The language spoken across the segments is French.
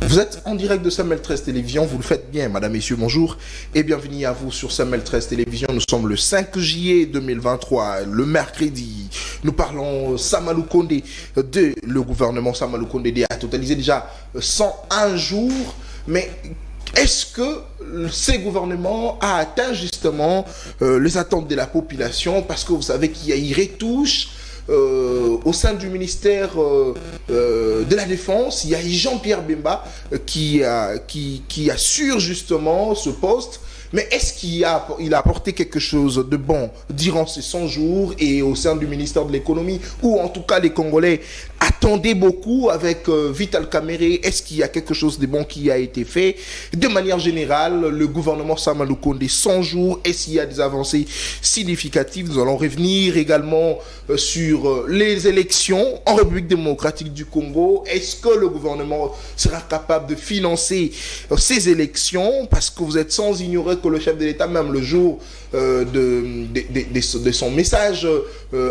Vous êtes en direct de Samuel 13 Télévision, vous le faites bien, madame, messieurs, bonjour et bienvenue à vous sur Samuel 13 Télévision. Nous sommes le 5 juillet 2023, le mercredi. Nous parlons Sama Lukonde le gouvernement Sama Lukonde a totalisé déjà 101 jours, mais est-ce que ces gouvernements a atteint justement les attentes de la population? Parce que vous savez qu'il y a une retouche au sein du ministère de la Défense. Il y a Jean-Pierre Bemba qui assure justement ce poste. Mais est-ce qu'il a apporté quelque chose de bon durant ces 100 jours et au sein du ministère de l'économie, où en tout cas les Congolais attendaient beaucoup avec Vital Kamerhe? Est-ce qu'il y a quelque chose de bon qui a été fait? De manière générale, le gouvernement Sama Lukonde, 100 jours, est-ce qu'il y a des avancées significatives? Nous allons revenir également sur les élections en République démocratique du Congo. Est-ce que le gouvernement sera capable de financer ces élections? Parce que vous êtes sans ignorer que le chef de l'État, même le jour de son message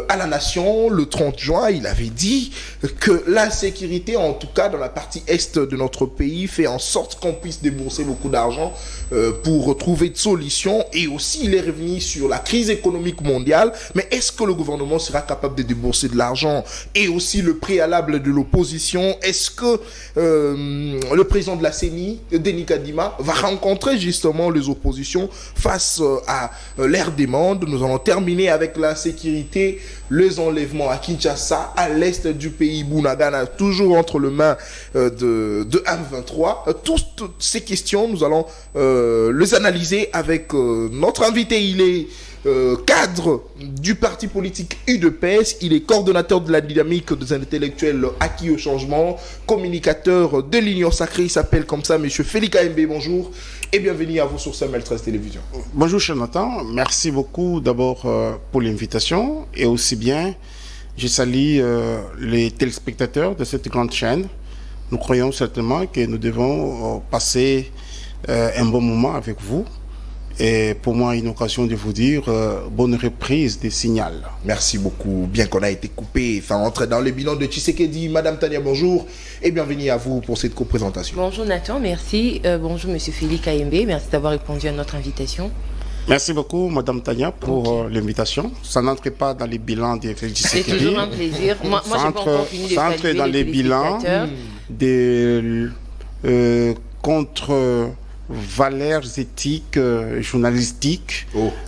à la nation, le 30 juin, il avait dit que l'insécurité, en tout cas dans la partie est de notre pays, fait en sorte qu'on puisse débourser beaucoup d'argent pour trouver de solutions. Et aussi, il est revenu sur la crise économique mondiale. Mais est-ce que le gouvernement sera capable de débourser de l'argent? Et aussi le préalable de l'opposition. Est-ce que le président de la CENI, Denis Kadima, va rencontrer justement les oppositions face à leurs demandes? Nous allons terminer avec la sécurité, les enlèvements à Kinshasa, à l'est du pays, Bunagana, toujours entre les mains de M23. Toutes ces questions, nous allons les analyser avec notre invité. Il est cadre du parti politique UDPS, il est coordonnateur de la dynamique des intellectuels acquis au changement, communicateur de l'Union Sacrée, il s'appelle comme ça, monsieur Félix AMB, bonjour et bienvenue à vous sur Samuel 13 Télévision. Bonjour Jonathan, merci beaucoup d'abord pour l'invitation et aussi bien, je salue les téléspectateurs de cette grande chaîne. Nous croyons certainement que nous devons passer un bon moment avec vous. Et pour moi, une occasion de vous dire bonne reprise des signaux. Merci beaucoup. Bien qu'on a été coupé, enfin entrer dans le bilan de Tshisekedi. Madame Tania, bonjour et bienvenue à vous pour cette co-présentation. Bonjour Nathan, merci. Bonjour Monsieur Félix AMB, merci d'avoir répondu à notre invitation. Merci beaucoup Madame Tania pour l'invitation. Ça n'entre pas dans les bilans des Félix Tshisekedi. C'est toujours un plaisir. Moi j'ai pas encore fini de ça entre dans les bilans des contre valeurs éthiques, journalistiques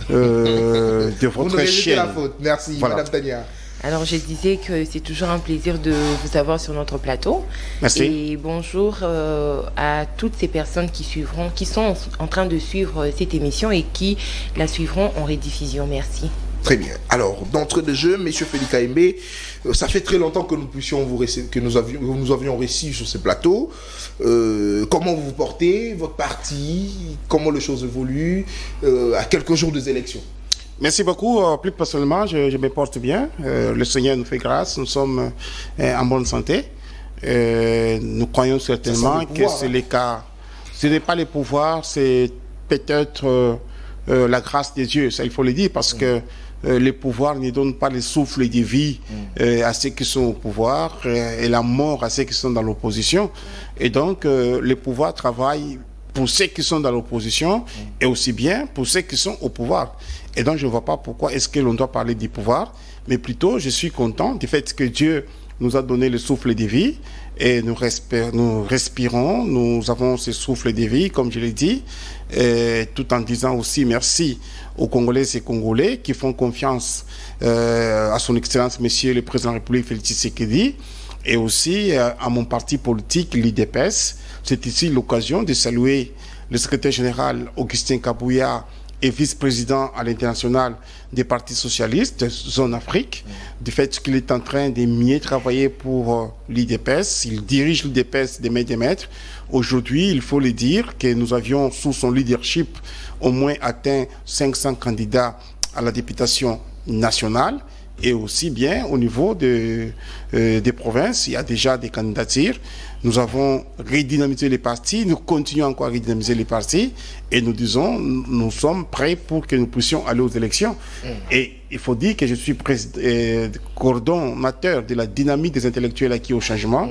de votre chaîne. La faute. Merci, voilà. Madame Tania. Alors, je disais que c'est toujours un plaisir de vous avoir sur notre plateau. Merci. Et bonjour à toutes ces personnes qui sont en train de suivre cette émission et qui la suivront en rediffusion. Merci. Très bien. Alors, d'entrée de jeu, monsieur Félix AMB, ça fait très longtemps que nous avions reçu sur ce plateau. Comment vous vous portez, votre parti, comment les choses évoluent à quelques jours des élections? Merci beaucoup. Plus personnellement, je me porte bien. Le Seigneur nous fait grâce. Nous sommes en bonne santé. Nous croyons certainement que c'est le cas. Ce n'est pas le pouvoir, c'est peut-être la grâce de Dieu. Ça, il faut le dire, parce que le pouvoir ne donne pas le souffle de vie à ceux qui sont au pouvoir et la mort à ceux qui sont dans l'opposition. Et donc, le pouvoir travaille pour ceux qui sont dans l'opposition et aussi bien pour ceux qui sont au pouvoir. Et donc, je ne vois pas pourquoi est-ce que l'on doit parler du pouvoir, mais plutôt, je suis content du fait que Dieu nous a donné le souffle de vie et nous respirons, nous avons ce souffle de vie, comme je l'ai dit, tout en disant aussi merci aux Congolais et Congolais qui font confiance à son Excellence, Monsieur le Président de la République, Félix Tshisekedi, et aussi à mon parti politique, l'UDPS. C'est ici l'occasion de saluer le secrétaire général Augustin Kabouya et vice-président à l'international des partis socialistes, zone Afrique, du fait qu'il est en train de mieux travailler pour l'UDPS. Il dirige l'UDPS des mains des maîtres. Aujourd'hui, il faut le dire que nous avions sous son leadership au moins atteint 500 candidats à la députation nationale, et aussi bien au niveau des provinces. Il y a déjà des candidatures. Nous avons redynamisé les partis, nous continuons encore à redynamiser les partis et nous disons, nous sommes prêts pour que nous puissions aller aux élections. Et il faut dire que je suis coordonnateur de la dynamique des intellectuels acquis au changement.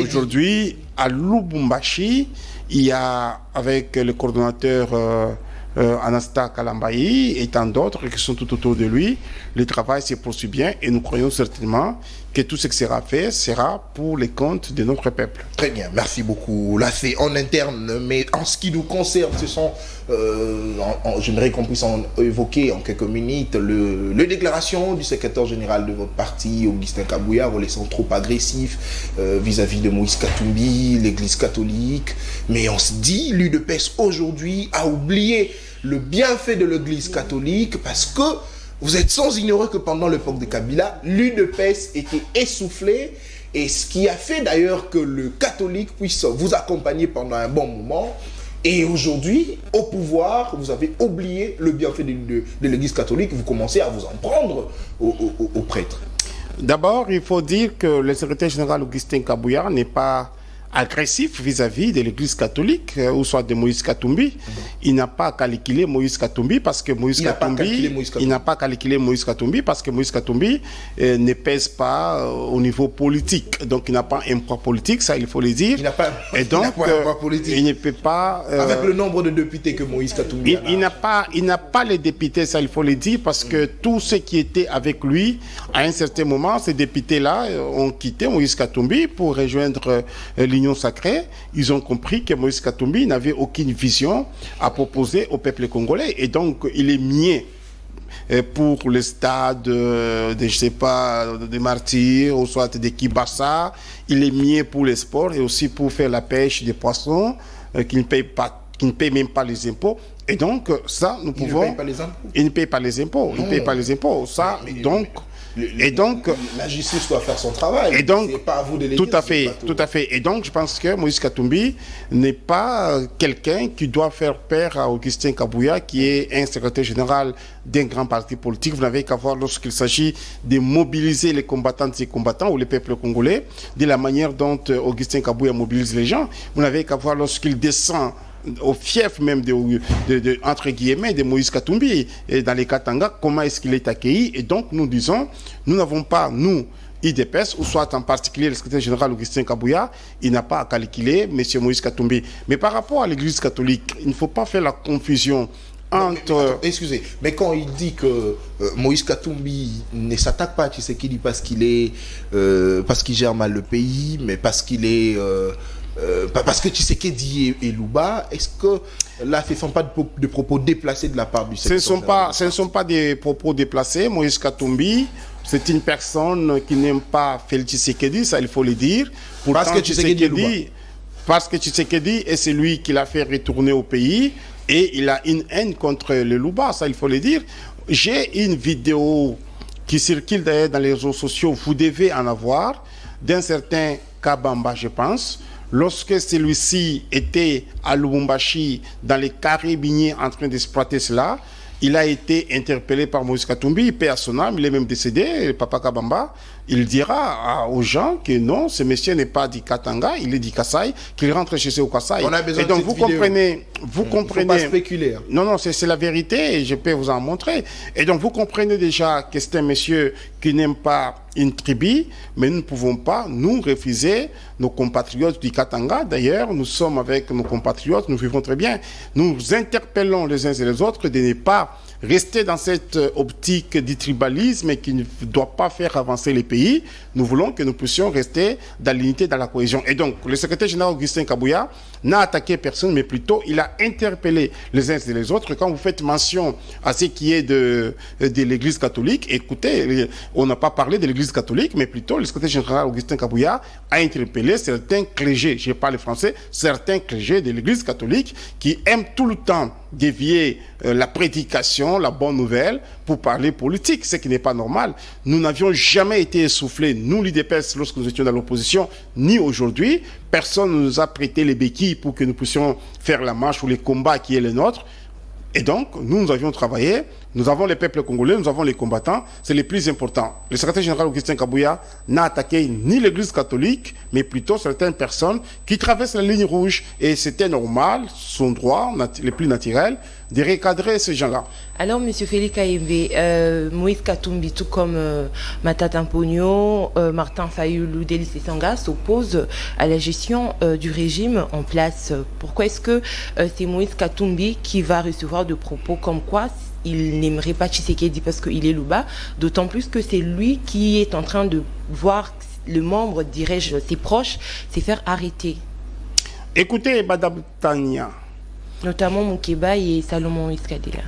Aujourd'hui, à Lubumbashi, il y a avec le coordonnateur Anasta Kalambayi et tant d'autres qui sont tout autour de lui, le travail se poursuit bien et nous croyons certainement que tout ce qui sera fait sera pour les comptes de notre peuple. Très bien, merci beaucoup. Là, c'est en interne, mais en ce qui nous concerne, ce sont, j'aimerais qu'on puisse en évoquer en quelques minutes, les déclarations du secrétaire général de votre parti, Augustin Kabouya, vous laissant trop agressif vis-à-vis de Moïse Katumbi, l'Église catholique. Mais on se dit, l'UDPS aujourd'hui a oublié le bienfait de l'Église catholique parce que vous êtes sans ignorer que pendant l'époque de Kabila, l'UDPS était essoufflé et ce qui a fait d'ailleurs que le catholique puisse vous accompagner pendant un bon moment. Et aujourd'hui, au pouvoir, vous avez oublié le bienfait de l'Église catholique, vous commencez à vous en prendre aux prêtres. D'abord, il faut dire que le secrétaire général Augustin Kabouya n'est pas agressif vis-à-vis de l'Église catholique, ou soit de Moïse Katumbi. Il n'a pas calculé Moïse Katumbi parce que Moïse Katumbi parce que Moïse Katumbi ne pèse pas au niveau politique. Donc il n'a pas un poids politique, ça il faut le dire. Il n'a pas un poids politique. Il ne peut pas avec le nombre de députés que Moïse Katumbi il n'a pas les députés, ça il faut le dire, parce que tous ceux qui étaient avec lui à un certain moment, ces députés-là ont quitté Moïse Katumbi pour rejoindre l'Union sacrée. Ils ont compris que Moïse Katumbi n'avait aucune vision à proposer au peuple congolais et donc il est mieux pour le stade je sais pas, des martyrs ou soit de Kibassa, il est mieux pour les sports et aussi pour faire la pêche des poissons qui ne payent même pas les impôts. Et donc ça, nous pouvons... Il ne paye pas les impôts. Il ne paye pas les impôts. Ça, donc... la justice doit faire son travail. Et donc, c'est pas à vous de tout à fait. Et donc, je pense que Moïse Katumbi n'est pas quelqu'un qui doit faire peur à Augustin Kabouya, qui est un secrétaire général d'un grand parti politique. Vous n'avez qu'à voir lorsqu'il s'agit de mobiliser les combattantes et combattants ou les peuples congolais, de la manière dont Augustin Kabouya mobilise les gens. Vous n'avez qu'à voir lorsqu'il descend au fief même entre guillemets de Moïse Katumbi et dans les Katanga, comment est-ce qu'il est accueilli. Et donc nous disons, nous n'avons pas, nous, IDPS, ou soit en particulier le secrétaire général Augustin Kabouya, il n'a pas à calculer M. Moïse Katumbi. Mais par rapport à l'Église catholique, il ne faut pas faire la confusion entre... Excusez, mais quand il dit que Moïse Katumbi ne s'attaque pas à Tshisekedi parce qu'il gère mal le pays, mais parce qu'il est... parce que Tshisekedi et Luba, est-ce que là, ce ne sont pas de propos déplacés de la part du secteur? Ce ne sont pas des propos déplacés. Moïse Katumbi, c'est une personne qui n'aime pas Félix Tshisekedi, ça il faut le dire. Parce que Tshisekedi est celui qui l'a fait retourner au pays et il a une haine contre le Luba, ça il faut le dire. J'ai une vidéo qui circule d'ailleurs dans les réseaux sociaux, vous devez en avoir, d'un certain Kabamba, je pense. Lorsque celui-ci était à Lubumbashi, dans les carrés miniers en train d'exploiter cela, il a été interpellé par Moïse Katumbi, paix à son âme, il est même décédé, Papa Kabamba. Il dira aux gens que non, ce monsieur n'est pas du Katanga, il est du Kasaï, qu'il rentre chez eux au Kasaï. On a besoin et donc de vous comprenez, il faut pas spéculer. Non, c'est la vérité et je peux vous en montrer. Et donc vous comprenez déjà que c'est un monsieur qui n'aime pas une tribu, mais nous ne pouvons pas nous refuser nos compatriotes du Katanga. D'ailleurs, nous sommes avec nos compatriotes, nous vivons très bien. Nous interpellons les uns et les autres de ne pas rester dans cette optique du tribalisme qui ne doit pas faire avancer les pays. Nous voulons que nous puissions rester dans l'unité, dans la cohésion. Et donc, le secrétaire général Augustin Kabouya n'a attaqué personne, mais plutôt il a interpellé les uns et les autres. Quand vous faites mention à ce qui est de l'Église catholique, écoutez, on n'a pas parlé de l'Église catholique, mais plutôt le secrétaire général Augustin Kabouya a interpellé certains clergés, je parle français, certains clergés de l'Église catholique qui aiment tout le temps dévier la prédication, la bonne nouvelle, pour parler politique, ce qui n'est pas normal. Nous n'avions jamais été essoufflés, nous l'IDPS, lorsque nous étions dans l'opposition, ni aujourd'hui. Personne ne nous a prêté les béquilles pour que nous puissions faire la marche ou les combats qui est le nôtre. Et donc, nous avions travaillé Nous avons les peuples congolais, nous avons les combattants, c'est les plus importants. Le secrétaire général Augustin Kabouya n'a attaqué ni l'église catholique, mais plutôt certaines personnes qui traversent la ligne rouge. Et c'était normal, son droit, le plus naturel, de recadrer ces gens-là. Alors, M. Félix Kaembe, Moïse Katumbi, tout comme Matata Mpogno, Martin Fayulu, Delis Sanga s'opposent à la gestion du régime en place. Pourquoi est-ce que c'est Moïse Katumbi qui va recevoir de propos comme quoi il n'aimerait pas Tshisekedi parce qu'il est Luba, d'autant plus que c'est lui qui est en train de voir le membre, dirais-je, ses proches, se faire arrêter. Écoutez, Madame Tania. Notamment Moukeba et Salomon Iskadela.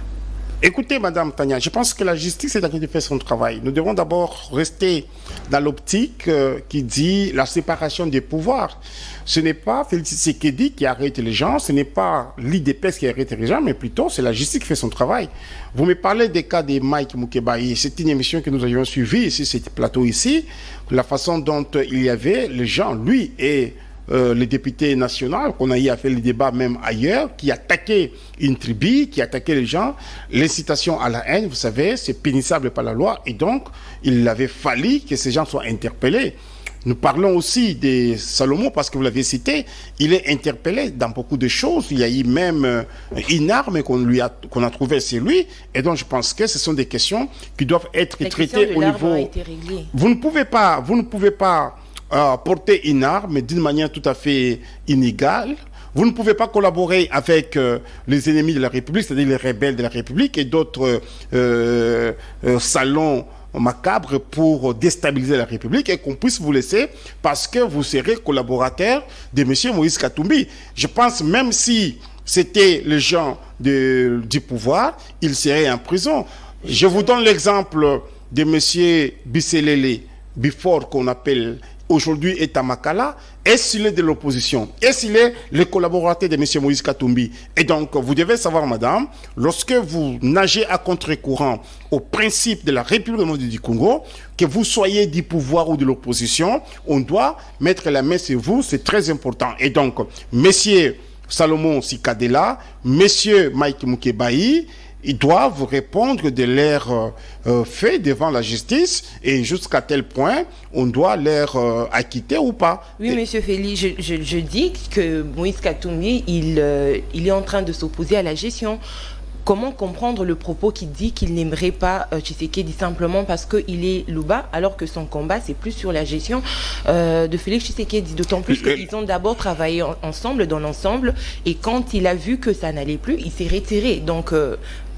Écoutez, Madame Tania, je pense que la justice est en train de faire son travail. Nous devons d'abord rester dans l'optique qui dit la séparation des pouvoirs. Ce n'est pas Félix Tshisekedi qui arrête les gens, ce n'est pas l'IDPS qui arrête les gens, mais plutôt c'est la justice qui fait son travail. Vous me parlez des cas de Mike Moukeba, et c'est une émission que nous avions suivie ici, ce plateau ici, la façon dont il y avait les gens, lui et les députés nationaux, qu'on a eu à faire le débat même ailleurs, qui attaquaient une tribu, qui attaquaient les gens. L'incitation à la haine, vous savez, c'est pénissable par la loi, et donc il avait fallu que ces gens soient interpellés. Nous parlons aussi de Salomon, parce que vous l'avez cité, il est interpellé dans beaucoup de choses. Il y a eu même une arme qu'on a trouvée chez lui, et donc je pense que ce sont des questions qui doivent être traitées au niveau... Vous ne pouvez pas porter une arme d'une manière tout à fait inégale. Vous ne pouvez pas collaborer avec les ennemis de la République, c'est-à-dire les rebelles de la République et d'autres salons macabres pour déstabiliser la République et qu'on puisse vous laisser parce que vous serez collaborateur de M. Moïse Katumbi. Je pense même si c'était les gens du pouvoir, ils seraient en prison. Je vous donne l'exemple de M. Bisselele Bifor, qu'on appelle aujourd'hui est à Makala. Est-ce qu'il est de l'opposition? Est-ce qu'il est le collaborateur de M. Moïse Katumbi? Et donc, vous devez savoir, madame, lorsque vous nagez à contre-courant au principe de la République du Congo, que vous soyez du pouvoir ou de l'opposition, on doit mettre la main sur vous, c'est très important. Et donc, M. Salomon Sikadela, M. Mike Moukebaï, ils doivent répondre de leurs faits devant la justice et jusqu'à tel point, on doit leur acquitter ou pas. Oui, M. Félix, je dis que Moïse Katumbi, il est en train de s'opposer à la gestion. Comment comprendre le propos qui dit qu'il n'aimerait pas Tshisekedi simplement parce qu'il est Luba, alors que son combat, c'est plus sur la gestion de Félix Tshisekedi. D'autant plus qu'ils ont d'abord travaillé ensemble, dans l'ensemble, et quand il a vu que ça n'allait plus, il s'est retiré. Donc,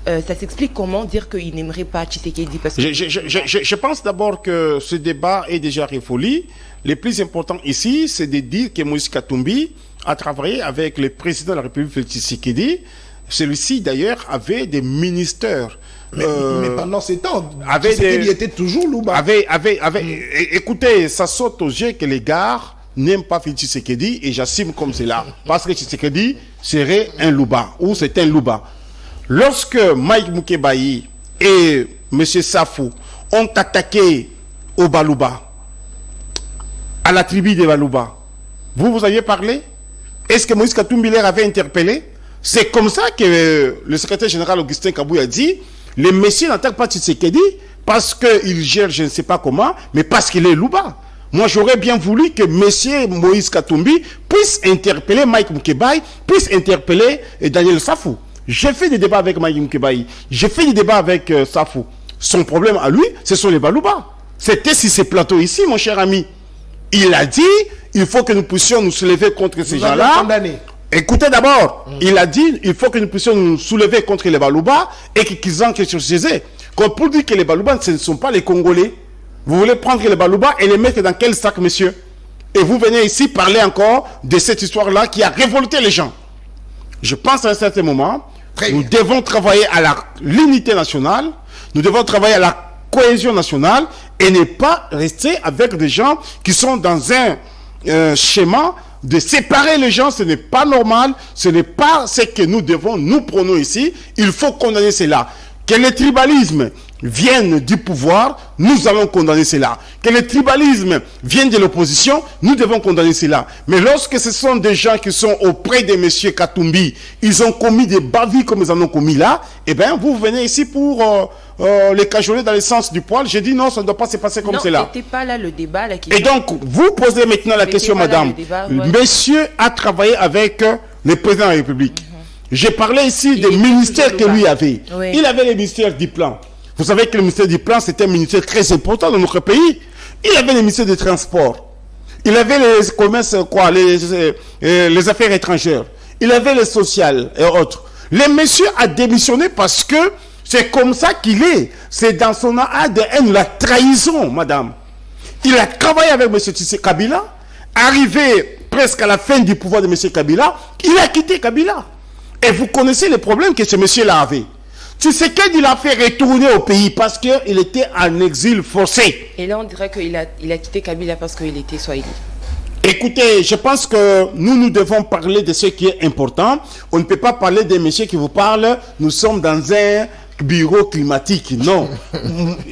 ça s'explique comment dire qu'il n'aimerait pas Tshisekedi parce que... Je pense d'abord que ce débat est déjà révolu. Le plus important ici, c'est de dire que Moïse Katumbi a travaillé avec le président de la République, Félix Tshisekedi. Celui-ci, d'ailleurs, avait des ministères. Mais pendant ces temps, Tshisekedi était toujours Luba. Écoutez, ça saute aux yeux que les gars n'aiment pas Félix Tshisekedi, et j'assume comme cela. Parce que Tshisekedi serait un Luba, ou c'est un Luba. Lorsque Mike Moukebaï et M. Safou ont attaqué au Baluba, à la tribu de Baluba, vous aviez parlé? Est-ce que Moïse Katumbi les avait interpellé? C'est comme ça que le secrétaire général Augustin Kabouya a dit, les messieurs n'attaquent pas Tshisekedi parce qu'il gère je ne sais pas comment, mais parce qu'il est Luba. Moi, j'aurais bien voulu que M. Moïse Katumbi puisse interpeller Mike Moukebaï, puisse interpeller Daniel Safou. J'ai fait des débats avec Mike Moukebaï, j'ai fait des débats avec Safou. Son problème à lui, ce sont les Baluba. C'était sur ces plateaux ici, mon cher ami. Il a dit, il faut que nous puissions nous soulever contre ces gens-là. Écoutez d'abord, il a dit, il faut que nous puissions nous soulever contre les Baluba et qu'ils en question chez eux. Comme pour dire que les Baluba, ce ne sont pas les Congolais. Vous voulez prendre les Baluba et les mettre dans quel sac, monsieur? Et vous venez ici parler encore de cette histoire-là qui a révolté les gens. Je pense à un certain moment, nous devons travailler à l'unité nationale, nous devons travailler à la cohésion nationale et ne pas rester avec des gens qui sont dans un schéma de séparer les gens. Ce n'est pas normal, ce n'est pas ce que nous devons nous prôner ici. Il faut condamner cela. Que le tribalisme, viennent du pouvoir, nous allons condamner cela. Que le tribalisme vienne de l'opposition, nous devons condamner cela. Mais lorsque ce sont des gens qui sont auprès de M. Katumbi, ils ont commis des bavures comme ils en ont commis là, eh bien, vous venez ici pour les cajoler dans le sens du poil. J'ai dit non, ça ne doit pas se passer comme cela. Non, c'était pas là le débat. Et donc, vous posez maintenant la question, madame. Monsieur a travaillé avec le président de la République. J'ai parlé ici des ministères que lui avait. Oui. Il avait le ministère du plan. Vous savez que le ministère du plan, c'était un ministère très important dans notre pays. Il avait le ministère des Transports. Il avait les commerces, les affaires étrangères. Il avait le social et autres. Le monsieur a démissionné parce que c'est comme ça qu'il est. C'est dans son ADN la trahison, madame. Il a travaillé avec M. Tshisekedi Kabila. Arrivé presque à la fin du pouvoir de M. Kabila, il a quitté Kabila. Et vous connaissez les problèmes que ce monsieur-là avait. Tshisekedi, il a fait retourner au pays parce qu'il était en exil forcé. Et là, on dirait qu'il a quitté Kabila parce qu'il était Swahili. Écoutez, je pense que nous devons parler de ce qui est important. On ne peut pas parler des messieurs qui vous parlent. Nous sommes dans un bureau climatique. Non.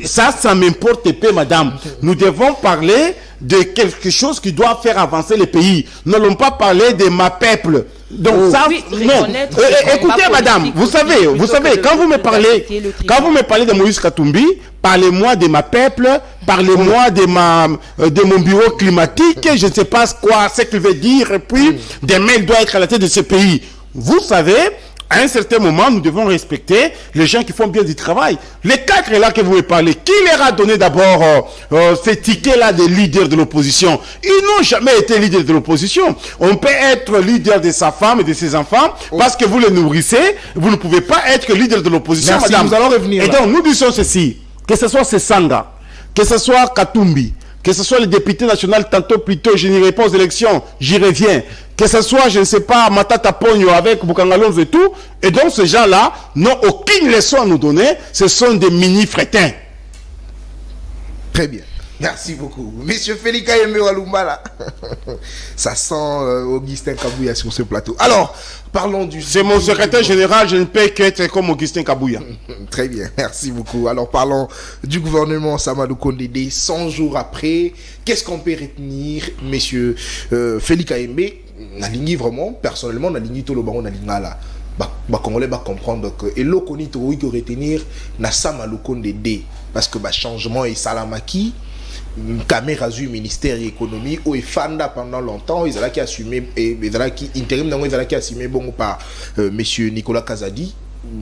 Ça m'importe peu, madame. Nous devons parler de quelque chose qui doit faire avancer le pays. Nous n'allons pas parler de ma peuple. Donc ça, non. Écoutez, madame, vous savez, quand vous me parlez de Moïse Katumbi, parlez-moi de ma peuple, parlez-moi de mon bureau climatique, je ne sais pas ce qu'il veut dire, et puis demain il doit être à la tête de ce pays. Vous savez, à un certain moment, nous devons respecter les gens qui font bien du travail. Les quatre là que vous me parlez, qui leur a donné d'abord ces tickets-là des leaders de l'opposition? Ils n'ont jamais été leaders de l'opposition. On peut être leader de sa femme et de ses enfants parce que vous les nourrissez. Vous ne pouvez pas être leader de l'opposition, madame. Nous allons revenir. Et donc, nous disons ceci, que ce soit Sesanga, que ce soit Katumbi, que ce soit le député national, tantôt plutôt, je n'irai pas aux élections, j'y reviens. Que ce soit, je ne sais pas, Matata Pogno avec Boukangalonze et tout. Et donc, ces gens-là n'ont aucune leçon à nous donner. Ce sont des mini-frétins. Très bien. Merci beaucoup. Monsieur Félix Kayembe Walumala. Ça sent Augustin Kabouya sur ce plateau. Alors, parlons du... C'est mon secrétaire général, je ne peux qu'être comme Augustin Kabouya. Très bien, merci beaucoup. Alors, parlons du gouvernement Samadou Kondede. 100 jours après, qu'est-ce qu'on peut retenir, monsieur Félix Kayembe? Nalingi vraiment, personnellement, nalingi tout le baron nalingala. Congolais va comprendre que et l'okoni to oui que retenir na Samadou Kondede parce que changement et salamaki caméra du ministère de l'économie où Fanda pendant longtemps ils allaient qui assumer et ils allaient qui intérim dans ils allaient qui assumer bon par monsieur Nicolas Kazadi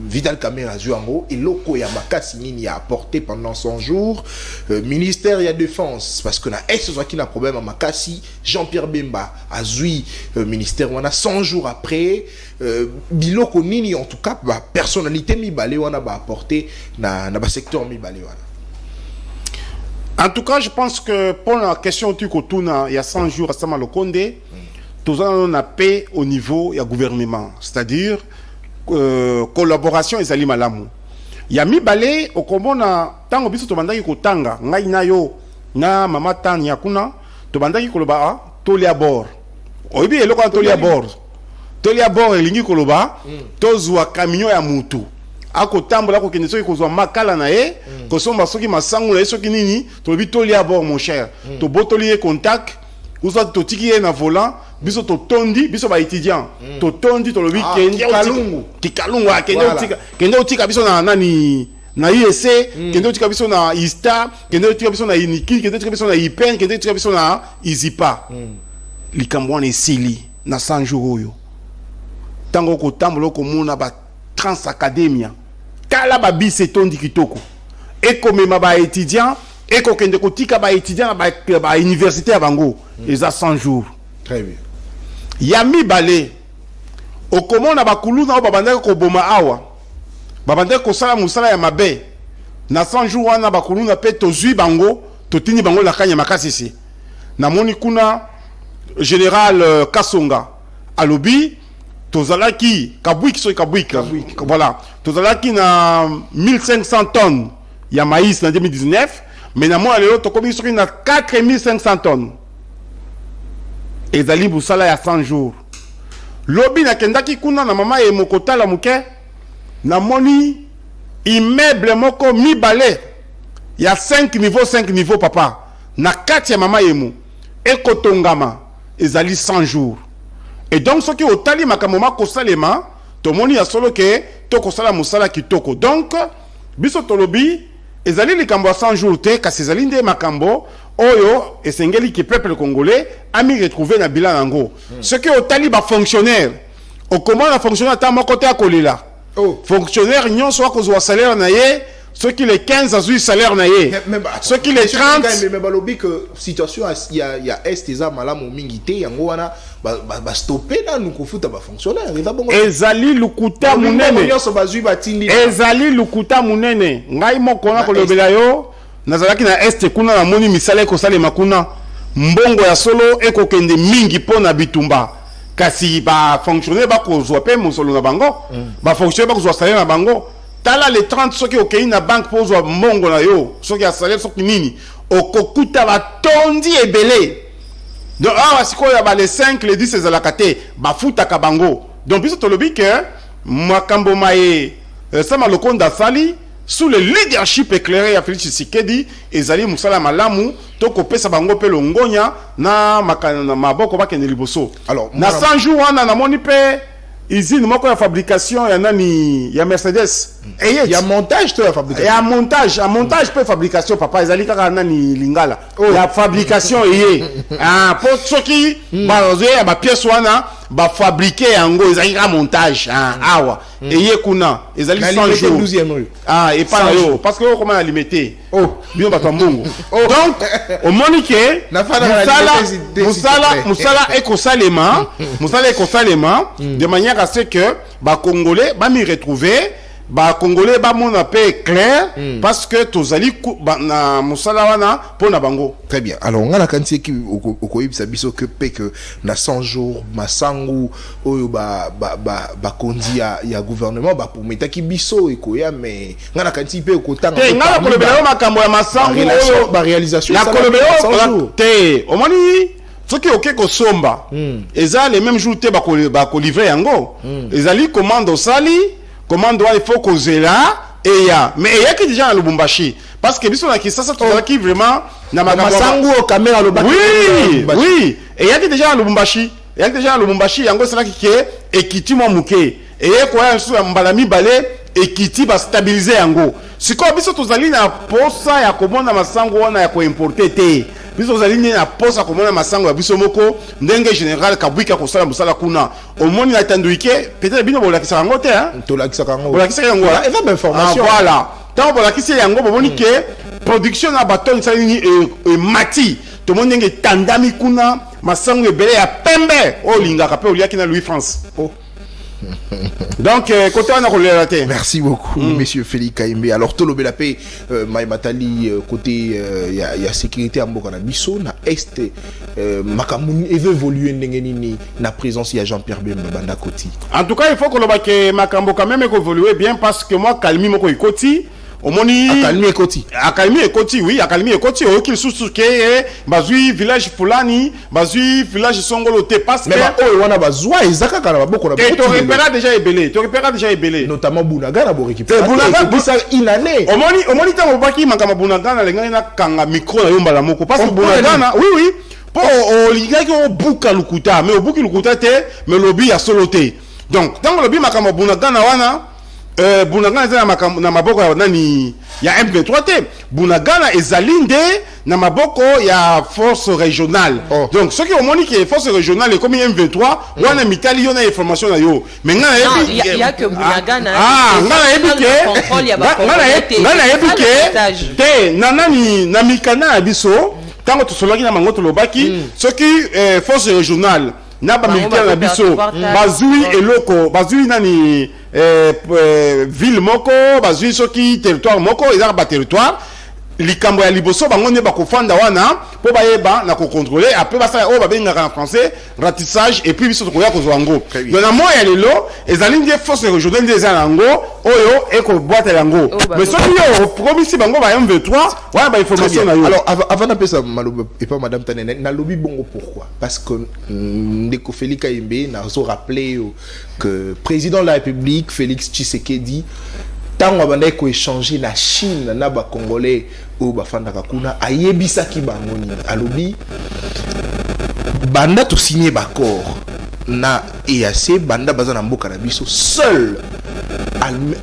Vital Caméra Zuango et loko ya makasi nini a apporté pendant 100 jours ministère de la défense parce que na ex qui n'a problème à makasi Jean-Pierre Bemba a zui ministère on a 100 jours après biloko nini en tout cas personnalité mi balé on a apporté na secteur mi balé en tout cas je pense que pour la question tu kotuna il y a 100 jours à Sama Lokonde tout ça on a paix au niveau du gouvernement c'est-à-dire collaboration ezali malamu ya mibale okomona tango biso to bandaki kotanga ngai na yo na mama tani yakuna to bandaki koloba tolia bord oyibi eloko tolia bord elingi koloba tozwa camion ya mutu akotambola ko kende soki kozwa makala na ye kosomba soki masangu na soki nini to bi tolia bord mon cher to botoli contact usa to tiki na volant biso to tondi biso ba étudiant to tondi to lobi kikalungu kende utika biso na nani na IEC kende utika biso na ISTA kende utika biso na INIKI kende utika biso na IPEN kende utika biso na IZIPA likambwana esili na 100 jours oyo tango ko tambulo ko mona ba Trans Academia kala ba bise tondi kitoko ekomema ba étudiant eko kende kotika ba étudiant ba université à bango les a 100 jours. Très bien. Yami balé okomona bakuluna babandaka ko boma awa babandaka ko sala musala ya mabe na 100 jours wana bakuluna pe tozui bango totini bango la kanya makasi si na moni kuna général Kasonga alobi tozalaki kabwiki voilà tozalaki na 1500 tonnes ya maïs en 2019 mais na moi lelo tokomi soki na 4500 tonnes ezali busala ya 100 jours lobi na kendaki kuna na mama e mokotala muke na moni immeuble moko mi balé. Il y a 5 niveaux papa. Na kati ya mama yemu ekotongama ezali 100 jours. Et donc ce qui otali makamoma kosalema tomoni ya solo ke to kosala musala kitoko. Donc biso tolobi ezali likambo 100 jours te kasi ezali nde makambo oyo esengeli ki peuple congolais ami retrouver na bilan nango. Ce qui otali ba fonctionnaire o comment la fonctionnaire ta moko te akolela. Fonctionnaire nyonso akozwa salaire na ye. Ceux qui les 15 azui salaire naie. Ceux qui les 30 mais balobi que situation il y a est eza malamu mingité yango wana ba stopper na nukufuta ba fonctionnaire. Ezali lukuta munene. Ezali lukuta munene. Ngai moko na kolobela yo nazalaki na est kuna na moni misala ko sale makuna mbongo ya solo ekokende mingi pona bitumba. Kasi ba fonctionnaire ba kozwa pe musolo na bango. Ba fonctionnaire ba kozwa salaire na bango. Tala les 30 ceux qui ont na banque pour jouer mongo na yo, ceux qui a salaire ceux qui nini, okokuta ba tondi ebele. Donc si y a les 5 les 10 c'est à la kate, ba futa kabango. Donc biso to lobi que makambo mae sama lokonda sali sous le leadership éclairé à Félix Tshisekedi ezali musala malamu to kopesa bango pe longonya na makana maboko ba kene liboso. Alors na 100 jours wana na moni pe usine moko ya fabrication ya nani ya Mercedes il y a montage to ya fabrication ya montage pe fabrication papa ezali kaka nani lingala ya fabrication po soki ba ya ba pièce wana ba fabriquer yango ezali ka montage awa kuna ezali 100 jours et pas yo parce que comment la limiter bien ba mbongo donc au monique musala ekosalema de manière à ce que ba congolais ba mi retrouver ba congolais ba mon appel clair parce que tozali na musala wana pona bango. Très bien. Alors on a la quantité qui okoyibisa biso que na 100 jours masangu oyo ba kondi ya gouvernement ba pour metaki biso ekoya mais ngana quantité pe okotanga ngana kolobela makambo ya masangu oyo ba réalisation ya kolobela te omoni soki oke ko somba eza les mêmes jours te ba ko livrer yango ezali commande sali commande il faut causer là et ya mais il y a qui déjà à Lubumbashi parce que biso na Kinshasa qui vraiment na masangu au caméra le baki oui et il y a qui déjà à Lubumbashi yango c'est là qui est ekiti mo muke et quoi sur mbalami balé ekiti ba stabiliser yango siko biso tozali na posa ya komona masangu wana ya ko importer te biso tozali na posa komona masangu ya biso moko ndenge général kabwika ko sala musala kuna omoni na tanduike peut-être bino bolakisa yango te to lakisa yango bolakisa yango et va information voilà tant bolakisa yango bomoni ke production na baton salini et mati to moni ndenge tandami kuna masangu ebele ya pembe o lingaka pe oliaki na Louis France donc côté on a relaté. Merci beaucoup monsieur Félix Kaimbe. Alors to lobela pe Mai Matali côté ya sécurité à Mboka na biso na est makamuni veut évoluer ndenge nini na présence ya Jean-Pierre Bemba banda koti. En tout cas il faut que loba ke makambo quand même évoluer bien parce que moi Kalmi moko ikoti omoni Akalmi ekoti oui Akalmi ekoti o qu'il susuke bazui village fulani bazui village songolo te parce que mais o wana bazwa ezaka kana baboko na tu repéras déjà ebelé notamment Bunagana bo récupérer Bunagana ça inane omoni ta mobaki makama Bunagana lenga na kanga micro na yomba la moko parce que Bunagana oui po o ligaki o buka lukuta mais o buki lukuta te mais lobby ya solo te donc dans lobby makama Bunagana wana Bunagana eza na maboko ya nani ya M23 te Bunagana ezalinde na maboko ya force régionale donc ce qui omoni que force régionale comme M23 wana mitali yo na information na yo mais ngana il y a que Bunagana ngana ebike te nanani na mikana ya biso tango tosolaki na mangoto lobaki ce qui force régionale na ba militaire na biso bazui eloko bazui nani ville moko bazui soki territoire moko eza ba territoire likambo ya liboso bango ne ba kofanda wana po bayeba na ko contrôler après basa o ba benga en français ratissage et puis biso to koya kozwa ngo donc na moya lelo ezali ndie force régionale des anango oyo eko boîte yango mais soki yo promisi bango ba M23 wana ba information na yo. Alors avant d'appeler ça maloba et pas madame Tanene na lobby bongo pourquoi parce que ndeko Félix Kaimbe na so rappeler que président de la République Félix Tshisekedi tant on va échanger na Chine na ba Congolais ou ba fanda kakuna ayebisa ki bangoni alobi banda to signer d'accord na EAC banda baza na mboka na biso seul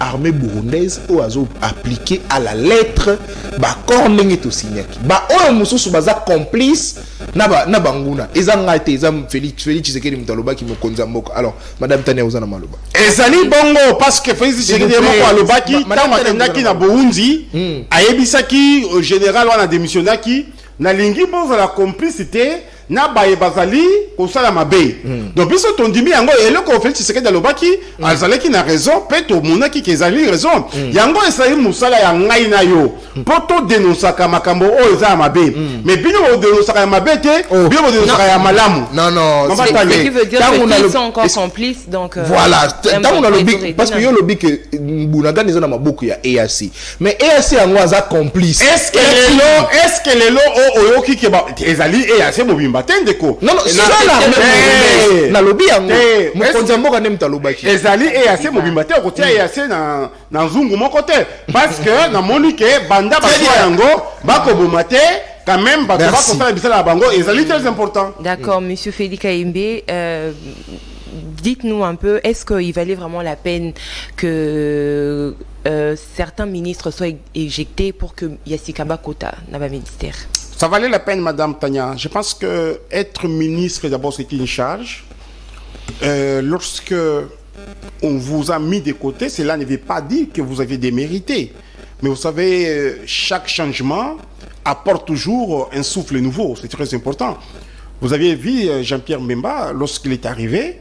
armée burundaise ou azo appliqué à la lettre d'accord ndenge to signaki ba oyo mususu baza complice na banguna ezanga te ezam Félix Tshisekedi mutaloba ki mokonza mboka. Alors madame Tania uzana maloba ezali bongo parce que Félix Tshisekedi moko alobaki tant atendaki na Burundi ayebisaki général wana démissionnaki na lingi boza la complicité na baye bazali kosala mabe. Donc biso tondimi yango eloko Félix Tshisekedi alobaki azalaki na raison peto monaki kezali raison yango esali musala ya ngai na yo poto dénoncer makambo o eza mabe mais bino o dénoncer ya mabe te bino o dénoncer ya malamu. Non ce qui veut dire qu'ils sont encore complices donc voilà tant on a lobby parce que yo lobby que Bunaga neza na mabuku ya EAC mais EAC yango aza complice. Est-ce que lelo o oyoki ke ba ezali EAC mobimba tendeko non na lobby yango mokonza mboka ne mtalobaki ezali EAC mobimba te kotia EAC na nzungu moko te parce que na monike banda baswa yango bakoboma te quand même bato bakosala bisala na bango ezali très important. D'accord, monsieur Félix Kaimbe, dites-nous un peu, est-ce qu'il valait vraiment la peine que certains ministres soient éjectés pour que Yassikaba Kota n'a pas ministère? Ça valait la peine, Madame Tania. Je pense que être ministre, d'abord, c'est une charge. Lorsque on vous a mis de côté, cela ne veut pas dire que vous avez démérité. Mais vous savez, chaque changement apporte toujours un souffle nouveau. C'est très important. Vous aviez vu Jean-Pierre Mbemba, lorsqu'il est arrivé,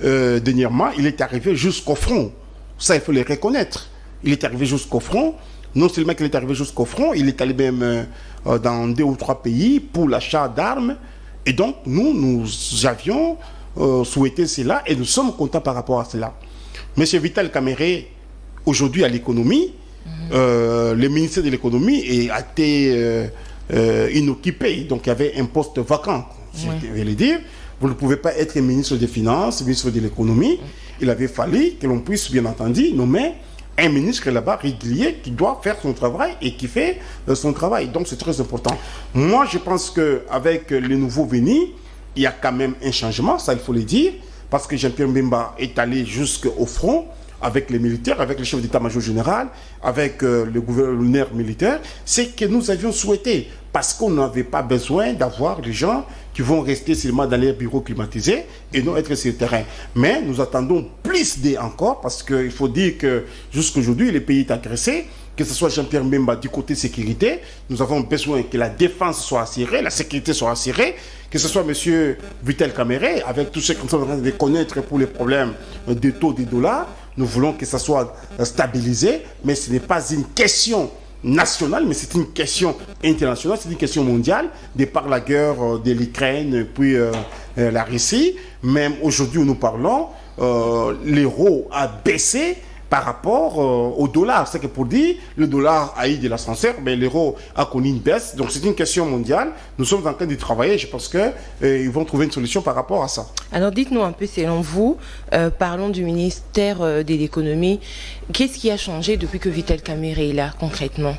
dernièrement, il est arrivé jusqu'au front. Ça, il faut le reconnaître. Il est arrivé jusqu'au front. Non seulement qu'il est arrivé jusqu'au front, il est allé même dans 2 ou 3 pays pour l'achat d'armes. Et donc, nous avions souhaité cela et nous sommes contents par rapport à cela. Monsieur Vital Kamerhe, aujourd'hui à l'économie, le ministère de l'économie a été inoccupé. Donc, il y avait un poste vacant, je vais le dire. Vous ne pouvez pas être ministre des Finances, ministre de l'économie. Il avait fallu que l'on puisse, bien entendu, nommer un ministre là-bas régulier qui doit faire son travail et qui fait son travail. Donc c'est très important. Moi, je pense qu'avec les nouveaux venus, il y a quand même un changement, ça il faut le dire, parce que Jean-Pierre Mbemba est allé jusqu'au front avec les militaires, avec le chef d'état-major général, avec le gouverneur militaire. C'est que nous avions souhaité, parce qu'on n'avait pas besoin d'avoir des gens qui vont rester seulement dans les bureaux climatisés et non être sur le terrain. Mais nous attendons plus encore, parce qu'il faut dire que jusqu'aujourd'hui, le pays est agressé, que ce soit Jean-Pierre Mbemba du côté sécurité, nous avons besoin que la défense soit assurée, la sécurité soit assurée, que ce soit M. Vital Kamerhe, avec tout ce qu'on est en train de connaître pour les problèmes des taux des dollars, nous voulons que ça soit stabilisé, mais ce n'est pas une question nationale, mais c'est une question internationale, c'est une question mondiale, de par la guerre de l'Ukraine puis la Russie. Même aujourd'hui où nous parlons, l'euro a baissé par rapport au dollar. C'est que pour dire, le dollar a eu de l'ascenseur, mais l'euro a connu une baisse. Donc c'est une question mondiale. Nous sommes en train de travailler. Je pense qu'ils vont trouver une solution par rapport à ça. Alors dites-nous un peu, selon vous, parlons du ministère de l'économie. Qu'est-ce qui a changé depuis que Vital Kamerhe est là, concrètement?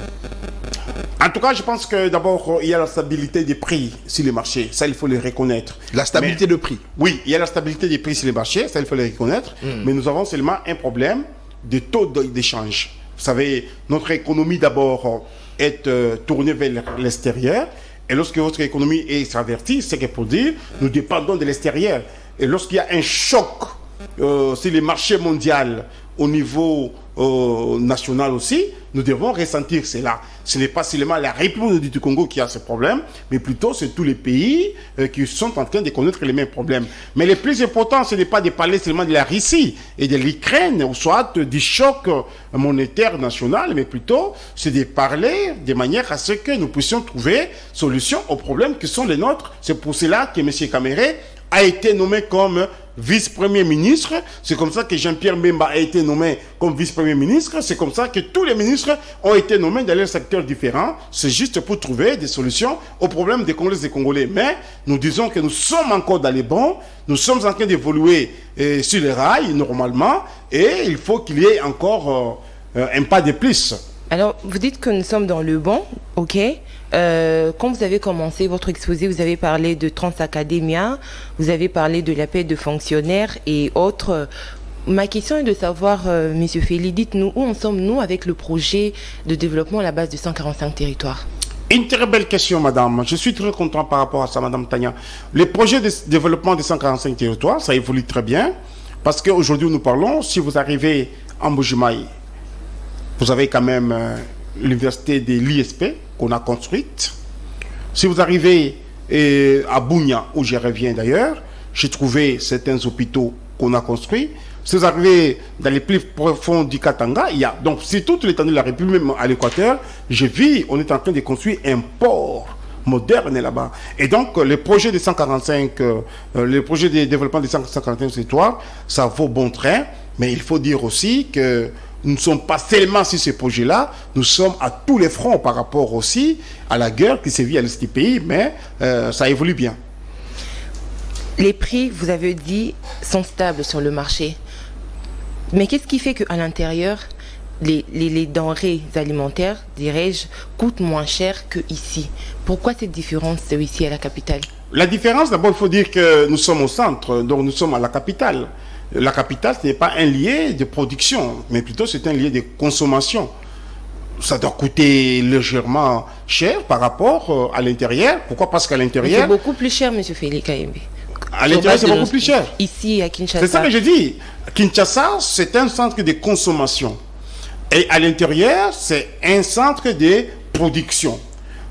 En tout cas, je pense que d'abord, il y a la stabilité des prix sur les marchés. Ça, il faut le reconnaître. La stabilité de prix? Oui, il y a la stabilité des prix sur les marchés. Ça, il faut le reconnaître. Mais nous avons seulement un problème de taux d'échange. Vous savez, notre économie d'abord est tournée vers l'extérieur. Et lorsque votre économie est avertie, c'est que pour dire, nous dépendons de l'extérieur. Et lorsqu'il y a un choc sur les marchés mondiaux au niveau national aussi, nous devons ressentir cela. Ce n'est pas seulement la République du Congo qui a ce problème, mais plutôt c'est tous les pays qui sont en train de connaître les mêmes problèmes. Mais le plus important, ce n'est pas de parler seulement de la Russie et de l'Ukraine, ou soit du choc monétaire national, mais plutôt c'est de parler de manière à ce que nous puissions trouver solution aux problèmes qui sont les nôtres. C'est pour cela que M. Kamerhe a été nommé comme vice-premier ministre. C'est comme ça que Jean-Pierre Mbemba a été nommé comme vice-premier ministre. C'est comme ça que tous les ministres ont été nommés dans leurs secteurs différents. C'est juste pour trouver des solutions aux problèmes des Congolais et des Congolais. Mais nous disons que nous sommes encore dans les bons. Nous sommes en train d'évoluer sur les rails normalement. Et il faut qu'il y ait encore un pas de plus. Alors, vous dites que nous sommes dans le bon, ok. Quand vous avez commencé votre exposé, vous avez parlé de Transacademia, vous avez parlé de la paix de fonctionnaires et autres. Ma question est de savoir, Monsieur Feli, dites-nous où en sommes nous avec le projet de développement à la base de 145 territoires? Une très belle question, madame. Je suis très content par rapport à ça, madame Tania. Le projet de développement des 145 territoires, ça évolue très bien. Parce qu'aujourd'hui, nous parlons, si vous arrivez en Bujimaï, vous avez quand même l'université de l'ISP qu'on a construite. Si vous arrivez à Bunia, où je reviens d'ailleurs, j'ai trouvé certains hôpitaux qu'on a construits. Si vous arrivez dans les plus profonds du Katanga, il y a, donc c'est toute l'étendue de la République, même à l'Équateur, je vis, on est en train de construire un port moderne là-bas. Et donc, le projet de 145, le projet de développement des 145 territoires, ça vaut bon train, mais il faut dire aussi que nous ne sommes pas seulement sur ce projet-là, nous sommes à tous les fronts par rapport aussi à la guerre qui sévit à l'est du pays, mais ça évolue bien. Les prix, vous avez dit, sont stables sur le marché. Mais qu'est-ce qui fait qu'à l'intérieur, les denrées alimentaires, dirais-je, coûtent moins cher qu'ici? Pourquoi cette différence ici à la capitale? La différence, d'abord, il faut dire que nous sommes au centre, donc nous sommes à la capitale. La capitale, ce n'est pas un lieu de production, mais plutôt c'est un lieu de consommation. Ça doit coûter légèrement cher par rapport à l'intérieur. Pourquoi? Parce qu'à l'intérieur... C'est beaucoup plus cher, M. Félix Kayembe. À l'intérieur, c'est beaucoup plus cher. Ici, à Kinshasa. C'est ça que je dis. Kinshasa, c'est un centre de consommation. Et à l'intérieur, c'est un centre de production.